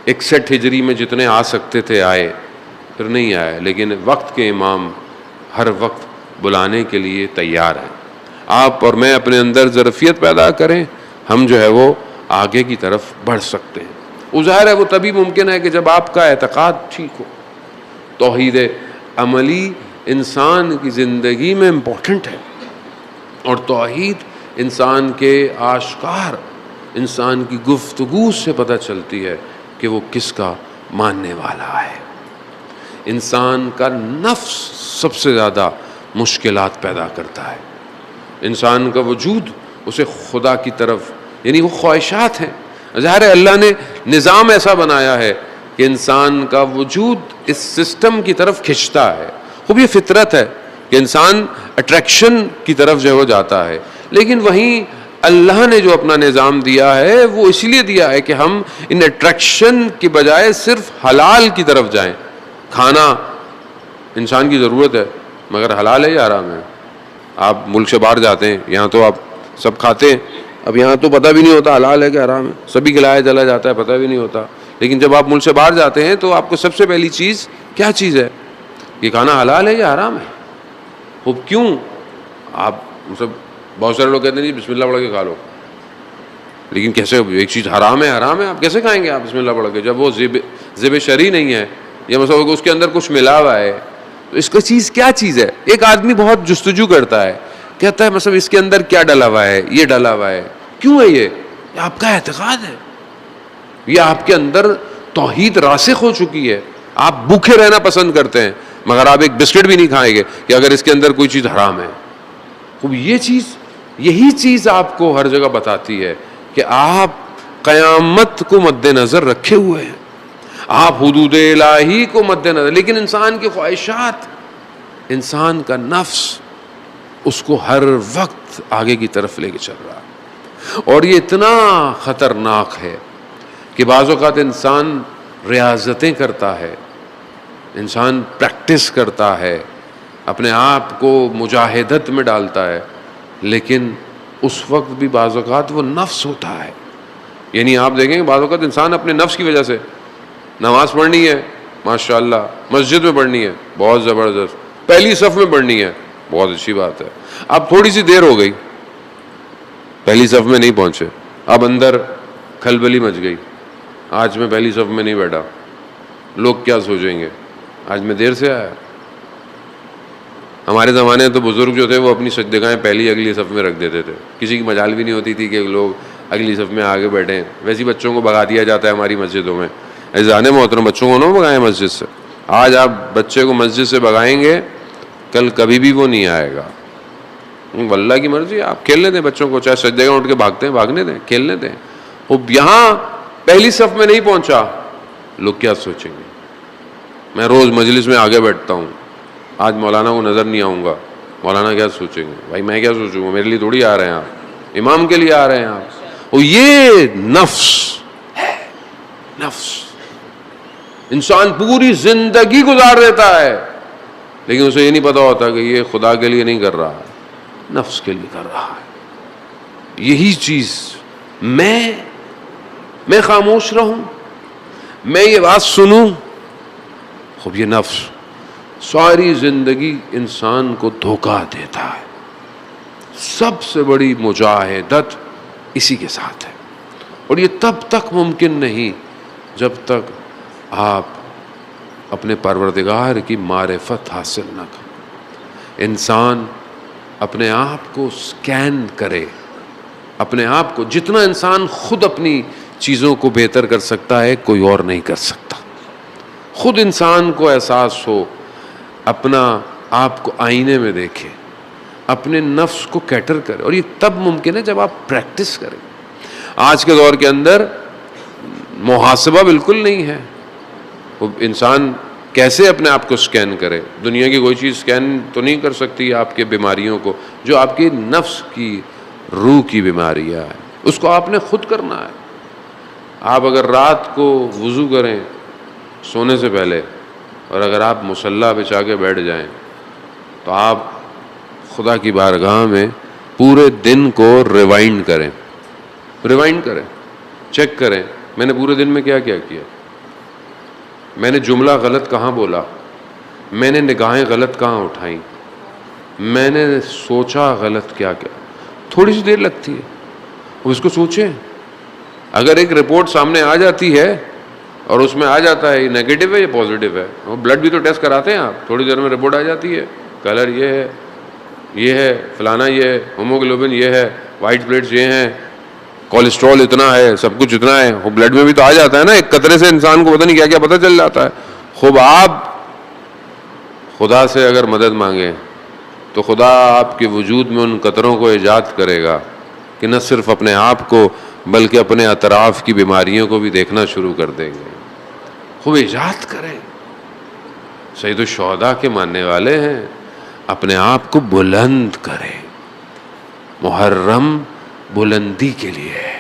61 ہجری میں جتنے آ سکتے تھے آئے, پھر نہیں آئے, لیکن وقت کے امام ہر وقت بلانے کے لیے تیار ہیں. آپ اور میں اپنے اندر ظرفیت پیدا کریں, ہم جو ہے وہ آگے کی طرف بڑھ سکتے ہیں. وہ ظاہر ہے وہ تبھی ممکن ہے کہ جب آپ کا اعتقاد ٹھیک ہو. توحید عملی انسان کی زندگی میں امپورٹنٹ ہے, اور توحید انسان کے آشکار, انسان کی گفتگو سے پتہ چلتی ہے کہ وہ کس کا ماننے والا ہے. انسان کا نفس سب سے زیادہ مشکلات پیدا کرتا ہے. انسان کا وجود اسے خدا کی طرف, یعنی وہ خواہشات ہیں. ظاہر ہے اللہ نے نظام ایسا بنایا ہے کہ انسان کا وجود اس سسٹم کی طرف کھنچتا ہے. خوب یہ فطرت ہے کہ انسان اٹریکشن کی طرف جو جاتا ہے, لیکن وہیں اللہ نے جو اپنا نظام دیا ہے وہ اس لیے دیا ہے کہ ہم ان اٹریکشن کی بجائے صرف حلال کی طرف جائیں. کھانا انسان کی ضرورت ہے, مگر حلال ہے یا حرام ہے؟ آپ ملک سے باہر جاتے ہیں, یہاں تو آپ سب کھاتے ہیں, اب یہاں تو پتہ بھی نہیں ہوتا حلال ہے کہ حرام ہے, سبھی کھلایا چلا جاتا ہے, پتہ بھی نہیں ہوتا. لیکن جب آپ ملک سے باہر جاتے ہیں تو آپ کو سب سے پہلی چیز کیا چیز ہے؟ یہ کھانا حلال ہے یا حرام ہے. وہ کیوں؟ آپ سب بہت سارے لوگ کہتے ہیں جی بسم اللہ پڑھ کے کھا لو, لیکن کیسے ایک چیز حرام ہے آپ کیسے کھائیں گے آپ بسم اللہ پڑھ کے, جب وہ ذب شرعی نہیں ہے, یا مثلا اس کے اندر کچھ ملا ہوا ہے, تو اس کا چیز کیا چیز ہے؟ ایک آدمی بہت جستجو کرتا ہے, کہتا ہے مثلا اس کے اندر کیا ڈلا ہوا ہے, یہ ڈلا ہوا ہے, کیوں ہے یہ آپ کا اعتقاد ہے, یہ آپ کے اندر توحید راسخ ہو چکی ہے. آپ بھوکے رہنا پسند کرتے ہیں, مگر آپ ایک بسکٹ بھی نہیں کھائیں گے کہ اگر اس کے اندر کوئی چیز حرام ہے. خوب یہی چیز آپ کو ہر جگہ بتاتی ہے کہ آپ قیامت کو مد نظر رکھے ہوئے ہیں, آپ حدود الہی کو مد نظر, لیکن انسان کی خواہشات, انسان کا نفس اس کو ہر وقت آگے کی طرف لے کے چل رہا ہے. اور یہ اتنا خطرناک ہے کہ بعض اوقات انسان ریاضتیں کرتا ہے, انسان پریکٹس کرتا ہے, اپنے آپ کو مجاہدت میں ڈالتا ہے, لیکن اس وقت بھی بعض اوقات وہ نفس ہوتا ہے. یعنی آپ دیکھیں کہ بعض اوقات انسان اپنے نفس کی وجہ سے نماز پڑھنی ہے, ماشاءاللہ مسجد میں پڑھنی ہے, بہت زبردست, پہلی صف میں پڑھنی ہے, بہت اچھی بات ہے. اب تھوڑی سی دیر ہو گئی, پہلی صف میں نہیں پہنچے, اب اندر کھلبلی مچ گئی, آج میں پہلی صف میں نہیں بیٹھا, لوگ کیا سوچیں گے, آج میں دیر سے آیا. ہمارے زمانے میں تو بزرگ جو تھے وہ اپنی سجدگاہیں پہلی اگلی صف میں رکھ دیتے تھے, کسی کی مجال بھی نہیں ہوتی تھی کہ لوگ اگلی صف میں آگے بیٹھیں. ویسے بچوں کو بھگا دیا جاتا ہے ہماری مسجدوں میں. عزیزان محترم, بچوں کو نہ بھگائیں مسجد سے. آج آپ بچے کو مسجد سے بھگائیں گے, کل کبھی بھی وہ نہیں آئے گا. واللہ کی مرضی, آپ کھیلنے دیں بچوں کو, چاہے سجدگاہ اٹھ کے بھاگتے ہیں بھاگنے دیں, کھیلنے دیں. وہ یہاں پہلی صف میں نہیں پہنچا, لوگ کیا سوچیں گے. میں روز مجلس میں آگے بیٹھتا ہوں, آج مولانا کو نظر نہیں آؤں گا, مولانا کیا سوچیں گے. بھائی میں کیا سوچوں گا, میرے لیے تھوڑی آ رہے ہیں آپ, امام کے لیے آ رہے ہیں آپ. وہ یہ نفس ہے, نفس. انسان پوری زندگی گزار دیتا ہے, لیکن اسے یہ نہیں پتا ہوتا کہ یہ خدا کے لیے نہیں کر رہا ہے, نفس کے لیے کر رہا ہے. یہی چیز میں خاموش رہوں, میں یہ بات سنوں. خوب یہ نفس ساری زندگی انسان کو دھوکہ دیتا ہے. سب سے بڑی مجاہدت اسی کے ساتھ ہے, اور یہ تب تک ممکن نہیں جب تک آپ اپنے پروردگار کی معرفت حاصل نہ کریں. انسان اپنے آپ کو سکین کرے, اپنے آپ کو, جتنا انسان خود اپنی چیزوں کو بہتر کر سکتا ہے کوئی اور نہیں کر سکتا. خود انسان کو احساس ہو, اپنا آپ کو آئینے میں دیکھے, اپنے نفس کو کیٹر کرے, اور یہ تب ممکن ہے جب آپ پریکٹس کریں. آج کے دور کے اندر محاسبہ بالکل نہیں ہے. وہ انسان کیسے اپنے آپ کو سکین کرے؟ دنیا کی کوئی چیز سکین تو نہیں کر سکتی آپ کے بیماریوں کو, جو آپ کے نفس کی روح کی بیماریاں ہیں, اس کو آپ نے خود کرنا ہے. آپ اگر رات کو وضو کریں سونے سے پہلے, اور اگر آپ مصلی بچھا کے بیٹھ جائیں تو آپ خدا کی بارگاہ میں پورے دن کو ریوائنڈ کریں، چیک کریں میں نے پورے دن میں کیا کیا کیا، میں نے جملہ غلط کہاں بولا، میں نے نگاہیں غلط کہاں اٹھائیں، میں نے سوچا غلط کیا کیا. تھوڑی سی دیر لگتی ہے، اب اس کو سوچیں. اگر ایک رپورٹ سامنے آ جاتی ہے اور اس میں آ جاتا ہے یہ نیگیٹو ہے یا پازیٹیو ہے، وہ بلڈ بھی تو ٹیسٹ کراتے ہیں آپ، تھوڑی دیر میں رپورٹ آ جاتی ہے، کلر یہ ہے فلانا، یہ ہے ہیموگلوبن، یہ ہے وائٹ پلیٹس، یہ ہیں کولیسٹرول اتنا ہے، سب کچھ اتنا ہے. وہ بلڈ میں بھی تو آ جاتا ہے نا، ایک قطرے سے انسان کو پتہ نہیں کیا کیا پتہ چل جاتا ہے. خوب آپ خدا سے اگر مدد مانگیں تو خدا آپ کے وجود میں ان قطروں کو ایجاد کرے گا کہ نہ صرف اپنے آپ کو بلکہ اپنے اطراف کی بیماریوں کو بھی دیکھنا شروع کر دیں گے. خوب ایجاد کریں. سید الشہداء کے ماننے والے ہیں، اپنے آپ کو بلند کریں. محرم بلندی کے لیے ہے،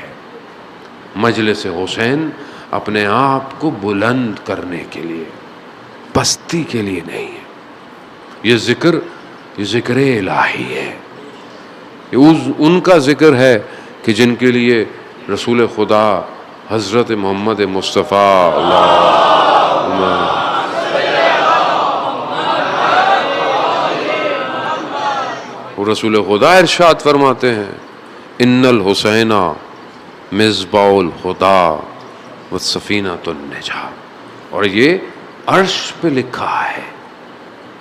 مجلس حسین اپنے آپ کو بلند کرنے کے لیے، پستی کے لیے نہیں ہے. یہ ذکر الہی ہے، یہ ان کا ذکر ہے کہ جن کے لیے رسول خدا حضرت محمد مصطفیٰ رسول خدا ارشاد فرماتے ہیں ان الحسین مصباح الخدا والسفینۃ النجاہ. اور یہ عرش پہ لکھا ہے.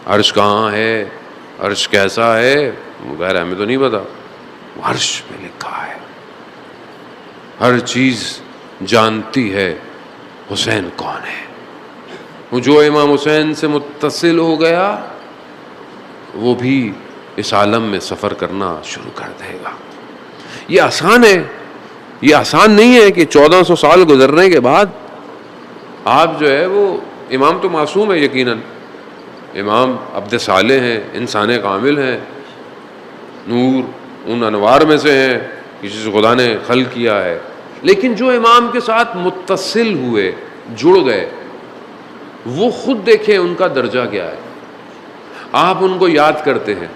عرش کہاں ہے، عرش کیسا ہے، غیر ہمیں تو نہیں پتا، عرش پہ لکھا ہے. ہر چیز جانتی ہے حسین کون ہے. وہ جو امام حسین سے متصل ہو گیا وہ بھی اس عالم میں سفر کرنا شروع کر دے گا. یہ آسان ہے، یہ آسان نہیں ہے کہ 1400 سال گزرنے کے بعد آپ جو ہے وہ امام تو معصوم ہے یقیناً، امام عبد صالح ہیں، انسان کامل ہیں، نور ان انوار میں سے ہیں، کسی سے خدا نے خلق کیا ہے. لیکن جو امام کے ساتھ متصل ہوئے، جڑ گئے، وہ خود دیکھیں ان کا درجہ کیا ہے. آپ ان کو یاد کرتے ہیں،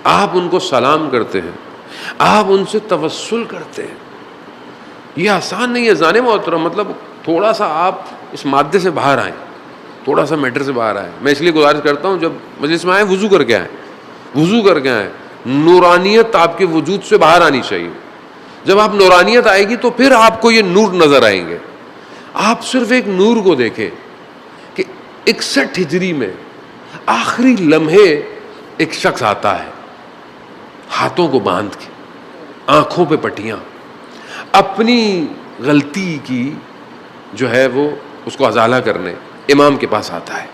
آپ ان کو سلام کرتے ہیں، آپ ان سے توسل کرتے ہیں. یہ آسان نہیں ہے زان محترم. مطلب تھوڑا سا آپ اس مادے سے باہر آئیں، تھوڑا سا میٹر سے باہر آئیں. میں اس لیے گزارش کرتا ہوں جب مجلس میں آئیں وضو کر کے آئیں، وضو کر کے آئیں. نورانیت آپ کے وجود سے باہر آنی چاہیے. جب آپ نورانیت آئے گی تو پھر آپ کو یہ نور نظر آئیں گے. آپ صرف ایک نور کو دیکھیں کہ 61 ہجری میں آخری لمحے ایک شخص آتا ہے، ہاتھوں کو باندھ کے، آنکھوں پہ پٹیاں، اپنی غلطی کی جو ہے وہ اس کو ازالہ کرنے امام کے پاس آتا ہے.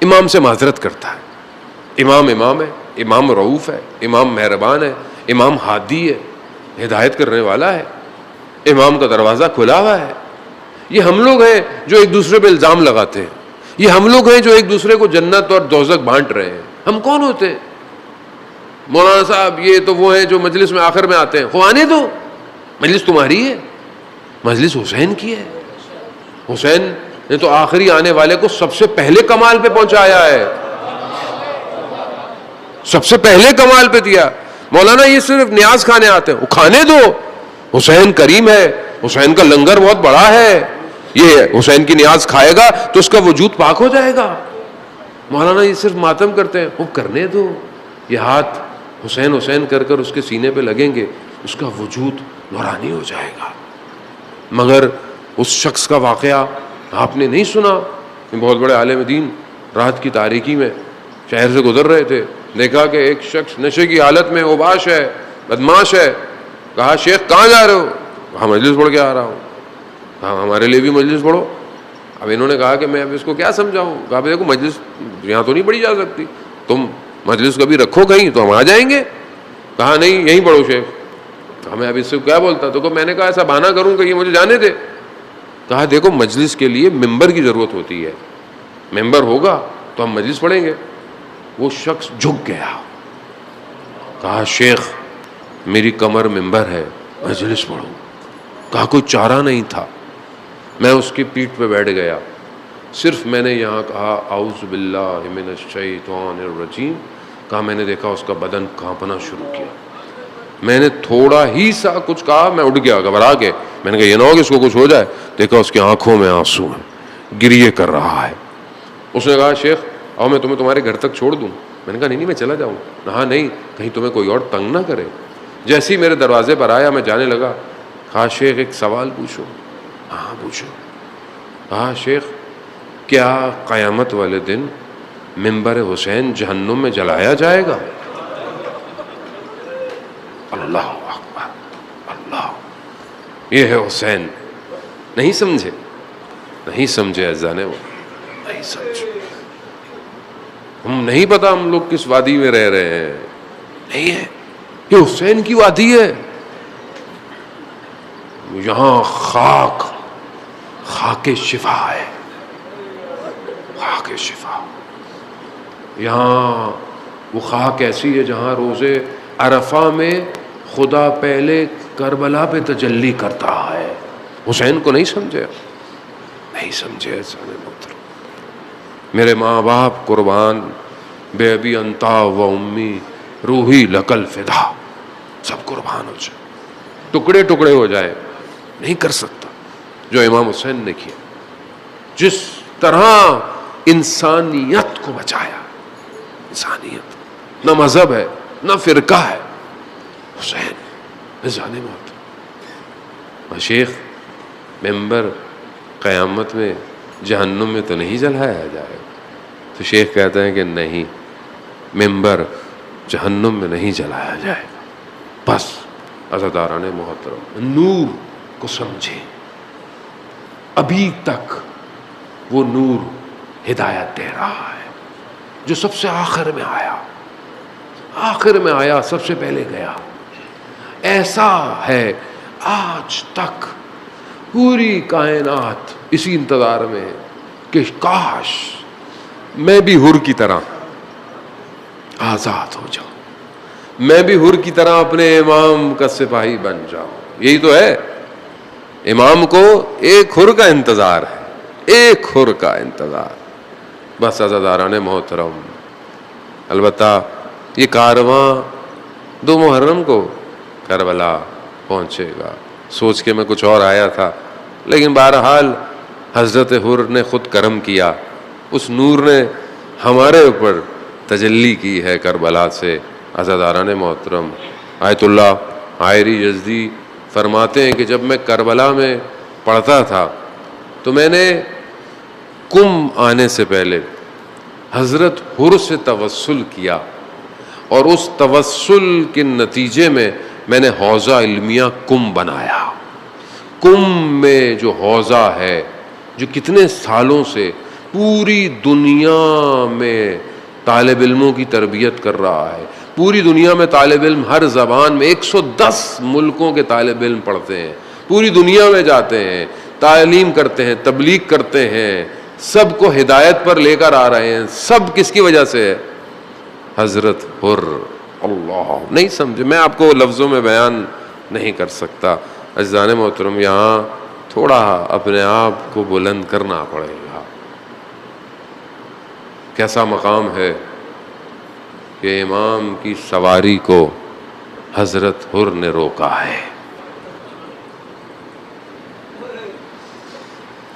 امام سے معذرت کرتا ہے. امام ہے، امام رؤوف ہے، امام مہربان ہے، امام ہادی ہے، ہدایت کرنے والا ہے، امام کا دروازہ کھلا ہوا ہے. یہ ہم لوگ ہیں جو ایک دوسرے پہ الزام لگاتے ہیں، یہ ہم لوگ ہیں جو ایک دوسرے کو جنت اور دوزخ بانٹ رہے ہیں. ہم کون ہوتے ہیں؟ مولانا صاحب یہ تو وہ ہیں جو مجلس میں آخر میں آتے ہیں. خوانے دو، مجلس تمہاری ہے، مجلس حسین کی ہے. حسین نے تو آخری آنے والے کو سب سے پہلے کمال پہ پہنچایا ہے، سب سے پہلے کمال پہ دیا. مولانا یہ صرف نیاز کھانے آتے ہیں، وہ کھانے دو. حسین کریم ہے، حسین کا لنگر بہت بڑا ہے، یہ حسین کی نیاز کھائے گا تو اس کا وجود پاک ہو جائے گا. مولانا یہ صرف ماتم کرتے ہیں، وہ کرنے دو. یہ ہاتھ حسین حسین کر کر اس کے سینے پہ لگیں گے، اس کا وجود نورانی ہو جائے گا. مگر اس شخص کا واقعہ آپ نے نہیں سنا. بہت بڑے عالم دین رات کی تاریکی میں شہر سے گزر رہے تھے، دیکھا کہ ایک شخص نشے کی حالت میں اوباش ہے، بدماش ہے. کہا شیخ کہاں جا رہے ہو؟ کہا مجلس پڑھ کے آ رہا ہوں. کہا ہمارے لیے بھی مجلس پڑھو. اب انہوں نے کہا کہ میں اب اس کو کیا سمجھاؤں. کہا دیکھو مجلس یہاں تو نہیں پڑھی جا سکتی، تم مجلس کبھی رکھو کہیں تو ہم آ جائیں گے. کہا نہیں یہیں پڑھو شیخ. کہا میں اب اس سے کیا بولتا. تو میں نے کہا ایسا بہانہ کروں کہ یہ مجھے جانے دے. کہا دیکھو مجلس کے لیے ممبر کی ضرورت ہوتی ہے، ممبر ہوگا تو ہم مجلس پڑھیں گے. وہ شخص جھک گیا، کہا شیخ میری کمر ممبر ہے، مجلس پڑھو. کہا کوئی چارہ نہیں تھا، میں اس کی پیٹھ پہ بیٹھ گیا. صرف میں نے یہاں کہا اعوذ باللہ من الشیطان الرجیم کہا، میں نے دیکھا اس کا بدن کانپنا شروع کیا. میں نے تھوڑا ہی سا کچھ کہا، میں اٹھ گیا گھبرا کے. میں نے کہا یہ نہ ہو کہ اس کو کچھ ہو جائے. دیکھا اس کی آنکھوں میں آنسو ہیں، گریے کر رہا ہے. اس نے کہا شیخ آؤ میں تمہیں تمہارے گھر تک چھوڑ دوں. میں نے کہا نہیں میں چلا جاؤں. ہاں نہیں، کہیں تمہیں کوئی اور تنگ نہ کرے. جیسے ہی میرے دروازے پر آیا میں جانے لگا. کہا شیخ ایک سوال پوچھو. ہاں پوچھو. کہا شیخ کیا قیامت والے دن منبر حسین جہنم میں جلایا جائے گا؟ اللہ اکبر اللہ، یہ ہے حسین. نہیں سمجھے؟ نہیں سمجھے اذانے وہ نہیں سمجھے. ہم نہیں پتا ہم لوگ کس وادی میں رہ رہے ہیں. نہیں ہے، یہ حسین کی وادی ہے. یہاں خاک شفا ہے، خاک شفا. یہاں وہ خاک ایسی ہے جہاں روزے عرفہ میں خدا پہلے کربلا پہ تجلی کرتا ہے. حسین کو نہیں سمجھے؟ نہیں سمجھے. میرے ماں باپ قربان، بے ابی انتا و امی روحی لکل فدا، سب قربان ہو جائے، ٹکڑے ٹکڑے ہو جائے. نہیں کر سکتا جو امام حسین نے کیا. جس طرح انسانیت کو بچایا، انسانیت، نہ مذہب ہے نہ فرقہ ہے. حسین جانے موت. شیخ ممبر قیامت میں جہنم میں تو نہیں جلایا جائے گا؟ تو شیخ کہتے ہیں کہ نہیں، ممبر جہنم میں نہیں جلایا جائے گا. بس عزاداران محترم نور کو سمجھیں. ابھی تک وہ نور ہدایت دے رہا ہے جو سب سے آخر میں آیا، آخر میں آیا، سب سے پہلے گیا. ایسا ہے آج تک پوری کائنات اسی انتظار میں ہے کہ کاش میں بھی حر کی طرح آزاد ہو جاؤں، میں بھی حر کی طرح اپنے امام کا سپاہی بن جاؤں. یہی تو ہے، امام کو ایک حر کا انتظار ہے، ایک حر کا انتظار. بس عزاداران محترم، البتہ یہ کارواں 2 محرم کو کربلا پہنچے گا. سوچ کے میں کچھ اور آیا تھا، لیکن بہرحال حضرت حر نے خود کرم کیا، اس نور نے ہمارے اوپر تجلی کی ہے کربلا سے. عزاداران محترم، آیت اللہ عائری یزدی فرماتے ہیں کہ جب میں کربلا میں پڑھتا تھا تو میں نے کم آنے سے پہلے حضرت حر سے توسل کیا، اور اس توسل کے نتیجے میں میں نے حوزہ علمیہ کم بنایا. کم میں جو حوزہ ہے، جو کتنے سالوں سے پوری دنیا میں طالب علموں کی تربیت کر رہا ہے. پوری دنیا میں طالب علم ہر زبان میں 110 ملکوں کے طالب علم پڑھتے ہیں، پوری دنیا میں جاتے ہیں، تعلیم کرتے ہیں، تبلیغ کرتے ہیں، سب کو ہدایت پر لے کر آ رہے ہیں. سب کس کی وجہ سے ہے؟ حضرت حر. اللہ نہیں سمجھے، میں آپ کو لفظوں میں بیان نہیں کر سکتا. عزیزان محترم، یہاں تھوڑا اپنے آپ کو بلند کرنا پڑے گا. کیسا مقام ہے کہ امام کی سواری کو حضرت حر نے روکا ہے.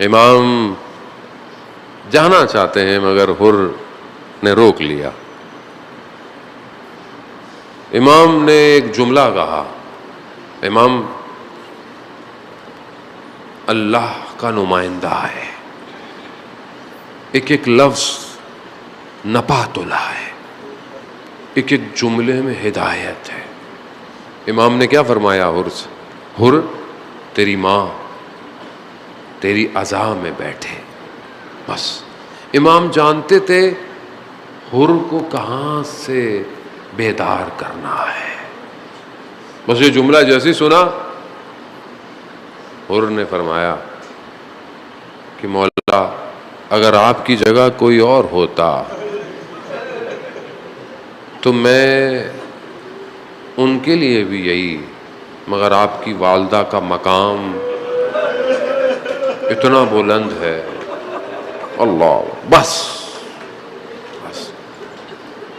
امام جانا چاہتے ہیں مگر حر نے روک لیا. امام نے ایک جملہ کہا. امام اللہ کا نمائندہ ہے، ایک ایک لفظ نپاتلا ہے، ایک ایک جملے میں ہدایت ہے. امام نے کیا فرمایا حر سے؟ حر تیری ماں تیری عزا میں بیٹھے. بس امام جانتے تھے حر کو کہاں سے بیدار کرنا ہے. بس یہ جملہ جیسے سنا، حر نے فرمایا کہ مولا اگر آپ کی جگہ کوئی اور ہوتا تو میں ان کے لیے بھی یہی، مگر آپ کی والدہ کا مقام اتنا بلند ہے اللہ بس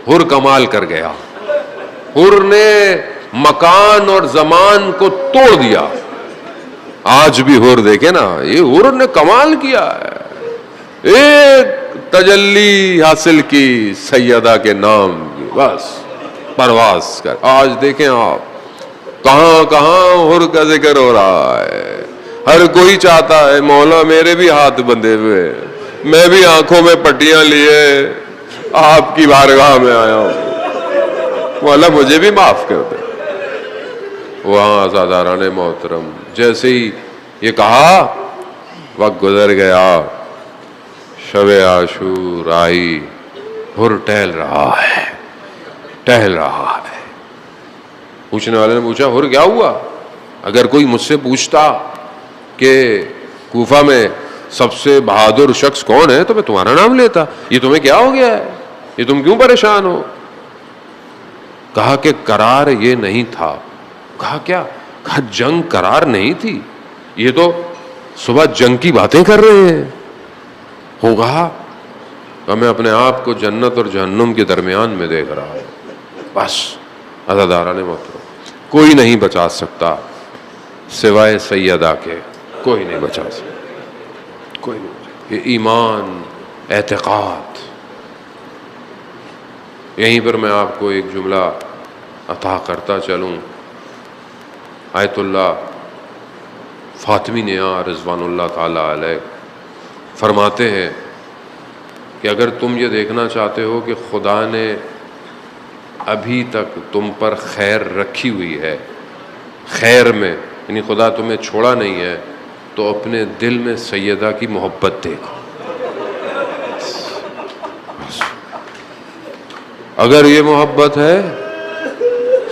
حر کمال کر گیا. حر نے مکان اور زمان کو توڑ دیا. آج بھی حر دیکھے نا, یہ حر نے کمال کیا ہے, ایک تجلی حاصل کی سیدہ کے نام کی, بس پرواز کر. آج دیکھیں آپ کہاں کہاں حر کا ذکر ہو رہا ہے. ہر کوئی چاہتا ہے مولا میرے بھی ہاتھ بندھے ہوئے, میں بھی آنکھوں میں پٹیاں لیے آپ کی بارگاہ میں آیا ہوں, مولا مجھے بھی معاف کر دے. وہاں عزاداران محترم جیسے ہی یہ کہا, وقت گزر گیا, شب عاشور آئی, حر ٹہل رہا ہے, ٹہل رہا ہے. پوچھنے والے نے پوچھا حر کیا ہوا؟ اگر کوئی مجھ سے پوچھتا کہ کوفہ میں سب سے بہادر شخص کون ہے تو میں تمہارا نام لیتا. یہ تمہیں کیا ہو گیا ہے, یہ تم کیوں پریشان ہو؟ کہا کہ قرار یہ نہیں تھا. کہا کیا؟ کہا جنگ قرار نہیں تھی, یہ تو صبح جنگ کی باتیں کر رہے ہیں. ہوگا کہ میں اپنے آپ کو جنت اور جہنم کے درمیان میں دیکھ رہا ہوں. بس عزاداران محترم کوئی نہیں بچا سکتا سوائے سیدہ کے, کوئی نہیں بچا سکتا, کوئی نہیں. یہ ایمان, اعتقاد. یہیں پر میں آپ کو ایک جملہ عطا کرتا چلوں. آیت اللہ فاطمی نیا رضوان اللہ تعالی علیہ فرماتے ہیں کہ اگر تم یہ دیکھنا چاہتے ہو کہ خدا نے ابھی تک تم پر خیر رکھی ہوئی ہے, خیر میں یعنی خدا تمہیں چھوڑا نہیں ہے, تو اپنے دل میں سیدہ کی محبت دیکھو. اگر یہ محبت ہے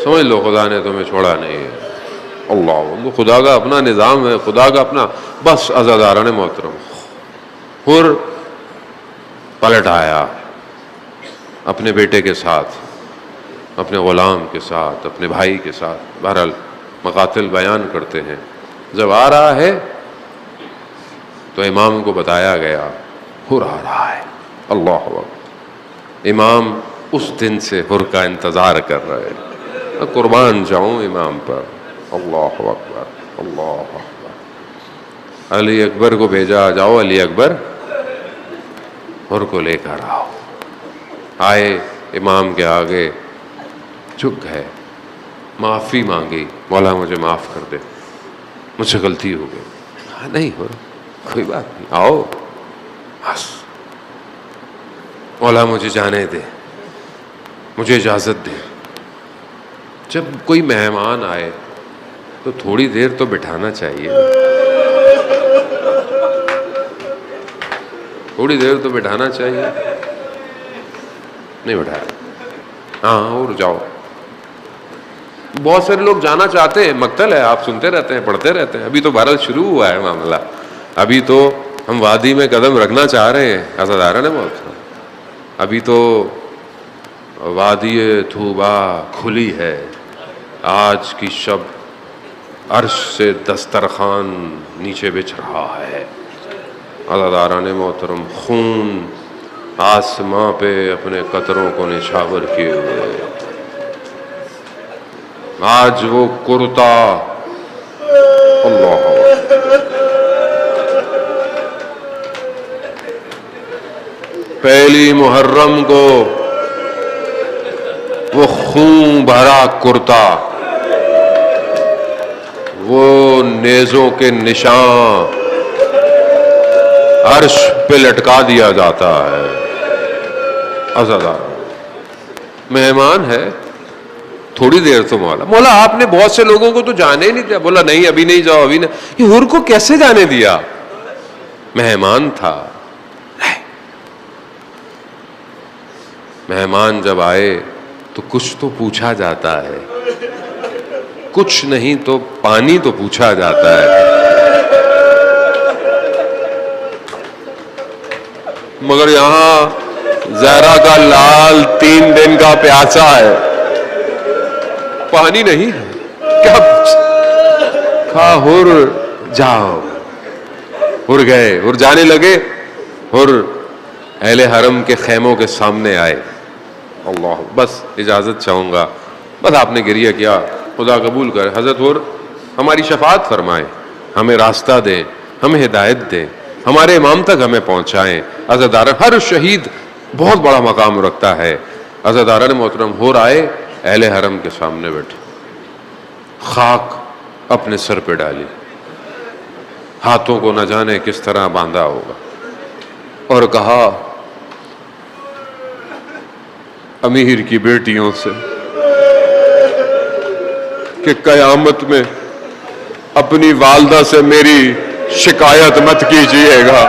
سمجھ لو خدا نے تمہیں چھوڑا نہیں ہے. اللہ, خدا کا اپنا نظام ہے, خدا کا اپنا. بس عزاداران محترم حر پلٹ آیا اپنے بیٹے کے ساتھ, اپنے غلام کے ساتھ, اپنے بھائی کے ساتھ. بہرحال مقاتل بیان کرتے ہیں. جب آ رہا ہے تو امام کو بتایا گیا حر آ رہا ہے. اللہ اکبر. امام اس دن سے حر کا انتظار کر رہے ہیں. قربان جاؤں امام پر. اللہ اکبر, اللہ اکبر. علی اکبر کو بھیجا, جاؤ علی اکبر حر کو لے کر آؤ. آئے امام کے آگے جھک گئے, معافی مانگی, مولا مجھے معاف کر دے, مجھ سے غلطی ہو گئی. نہیں حر کوئی بات نہیں, آؤ بس. مولا مجھے جانے دے, مجھے اجازت دے. جب کوئی مہمان آئے تو تھوڑی دیر تو بٹھانا چاہیے, تھوڑی دیر تو بٹھانا چاہیے. نہیں بٹھایا. ہاں اور جاؤ. بہت سارے لوگ جانا چاہتے ہیں, مقتل ہے, آپ سنتے رہتے ہیں, پڑھتے رہتے ہیں. ابھی تو بہرحال شروع ہوا ہے معاملہ, ابھی تو ہم وادی میں قدم رکھنا چاہ رہے ہیں. عزاداران محترم ابھی تو وادی طوبا کھلی ہے. آج کی شب عرش سے دسترخوان نیچے بچھ رہا ہے. عزاداران محترم خون آسماں پہ اپنے قطروں کو نچھاور کیے ہوئے. آج وہ کرتا, اللہ پہلی محرم کو وہ خون بھرا کرتا, وہ نیزوں کے نشان عرش پہ لٹکا دیا جاتا ہے. عزادار مہمان ہے, تھوڑی دیر تو مولا آپ نے بہت سے لوگوں کو تو جانے ہی نہیں دیا. بولا نہیں ابھی نہیں جاؤ, ابھی نہیں. یہ حر کو کیسے جانے دیا؟ مہمان تھا. مہمان جب آئے تو کچھ تو پوچھا جاتا ہے, کچھ نہیں تو پانی تو پوچھا جاتا ہے. مگر یہاں زہرا کا لال 3 دن کا پیاسا ہے, پانی نہیں ہے. کیا کہا حر جاؤ. حر گئے, حر جانے لگے. حر اہل حرم کے خیموں کے سامنے آئے. اللہ، بس اجازت چاہوں گا. بس آپ نے گریہ کیا، خدا قبول کرے. حضرت حر ہماری شفاعت فرمائیں، ہمیں راستہ دیں، ہمیں ہدایت دیں، ہمارے امام تک ہمیں پہنچائیں. عزاداران، ہر شہید بہت بڑا مقام رکھتا ہے. عزاداران محترم حر آئے، اہل حرم کے سامنے بیٹھے، خاک اپنے سر پہ ڈالی، ہاتھوں کو نہ جانے کس طرح باندھا ہوگا، اور کہا امیر کی بیٹیوں سے کہ قیامت میں اپنی والدہ سے میری شکایت مت کیجیے گا.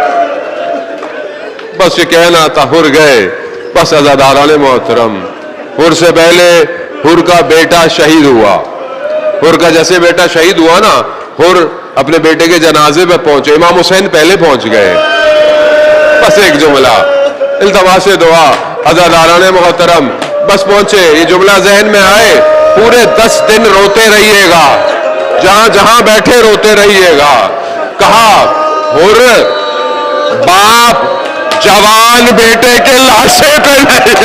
بس یہ کہنا تھا، حر گئے. بس عزاداران محترم، حر سے پہلے حر کا بیٹا شہید ہوا. حر کا جیسے بیٹا شہید ہوا نا، حر اپنے بیٹے کے جنازے پہ پہنچے. امام حسین پہلے پہنچ گئے. بس ایک جملہ، التماس دعا. عزاداران محترم بس پہنچے. یہ جملہ ذہن میں آئے، پورے 10 دن روتے رہیے گا، جہاں جہاں بیٹھے روتے رہیے گا. کہا حر باپ جوان بیٹے کے لاشے پہ نہیں.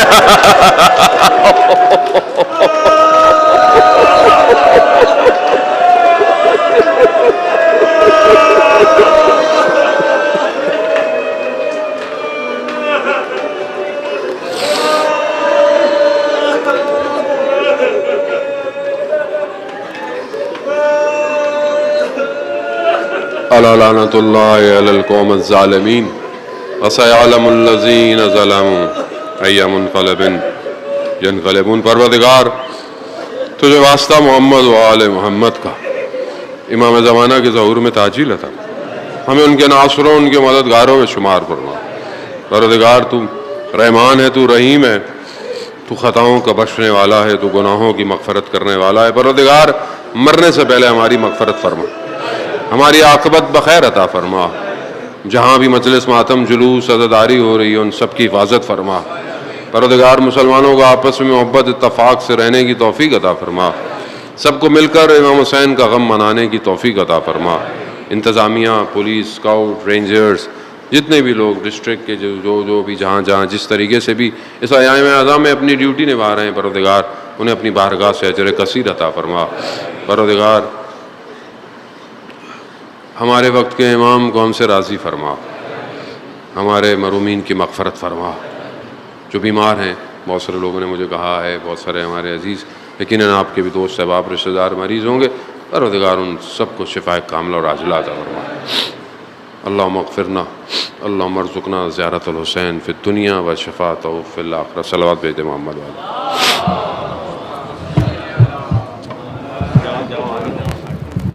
الا لعنۃ اللہ علی القوم الظالمین وسيعلم الذین ظلموا ای منقلب ینقلبون. پروردگار تجھے واسطہ محمد و آل محمد کا، امام زمانہ کے ظہور میں تعجیل عطا، ہمیں ان کے ناصروں، ان کے مددگاروں میں شمار فرما. پروردگار تو رحمان ہے، تو رحیم ہے، تو خطاؤں کا بخشنے والا ہے، تو گناہوں کی مغفرت کرنے والا ہے. پروردگار مرنے سے پہلے ہماری مغفرت فرما، ہماری عاقبت بخیر عطا فرما. جہاں بھی مجلس ماتم، جلوس، عزاداری ہو رہی ہے، ان سب کی حفاظت فرما. پروردگار مسلمانوں کو آپس میں محبت اتفاق سے رہنے کی توفیق عطا فرما. سب کو مل کر امام حسین کا غم منانے کی توفیق عطا فرما. انتظامیہ، پولیس، اسکاؤٹ، رینجرز، جتنے بھی لوگ ڈسٹرکٹ کے جو بھی جہاں جس طریقے سے بھی اس ایام اعظام میں اپنی ڈیوٹی نبھا رہے ہیں، پروردگار انہیں اپنی بارگاہ سے اجر کثیر عطا فرما. پروردگار ہمارے وقت کے امام کو ہم سے راضی فرما، ہمارے مرحومین کی مغفرت فرما. جو بیمار ہیں، بہت سارے لوگوں نے مجھے کہا ہے، بہت سارے ہمارے عزیز یقیناً آپ کے بھی دوست احباب، رشتہ دار مریض ہوں گے. پروردگار ان سب کو شفاء کاملہ اور عاجلہ عطا فرما. اللہم اغفرنا، اللہم ارزقنا زیارت الحسین فی الدنیا و شفاعتہ فی الآخرہ. صلوات بھیج دے محمد والے.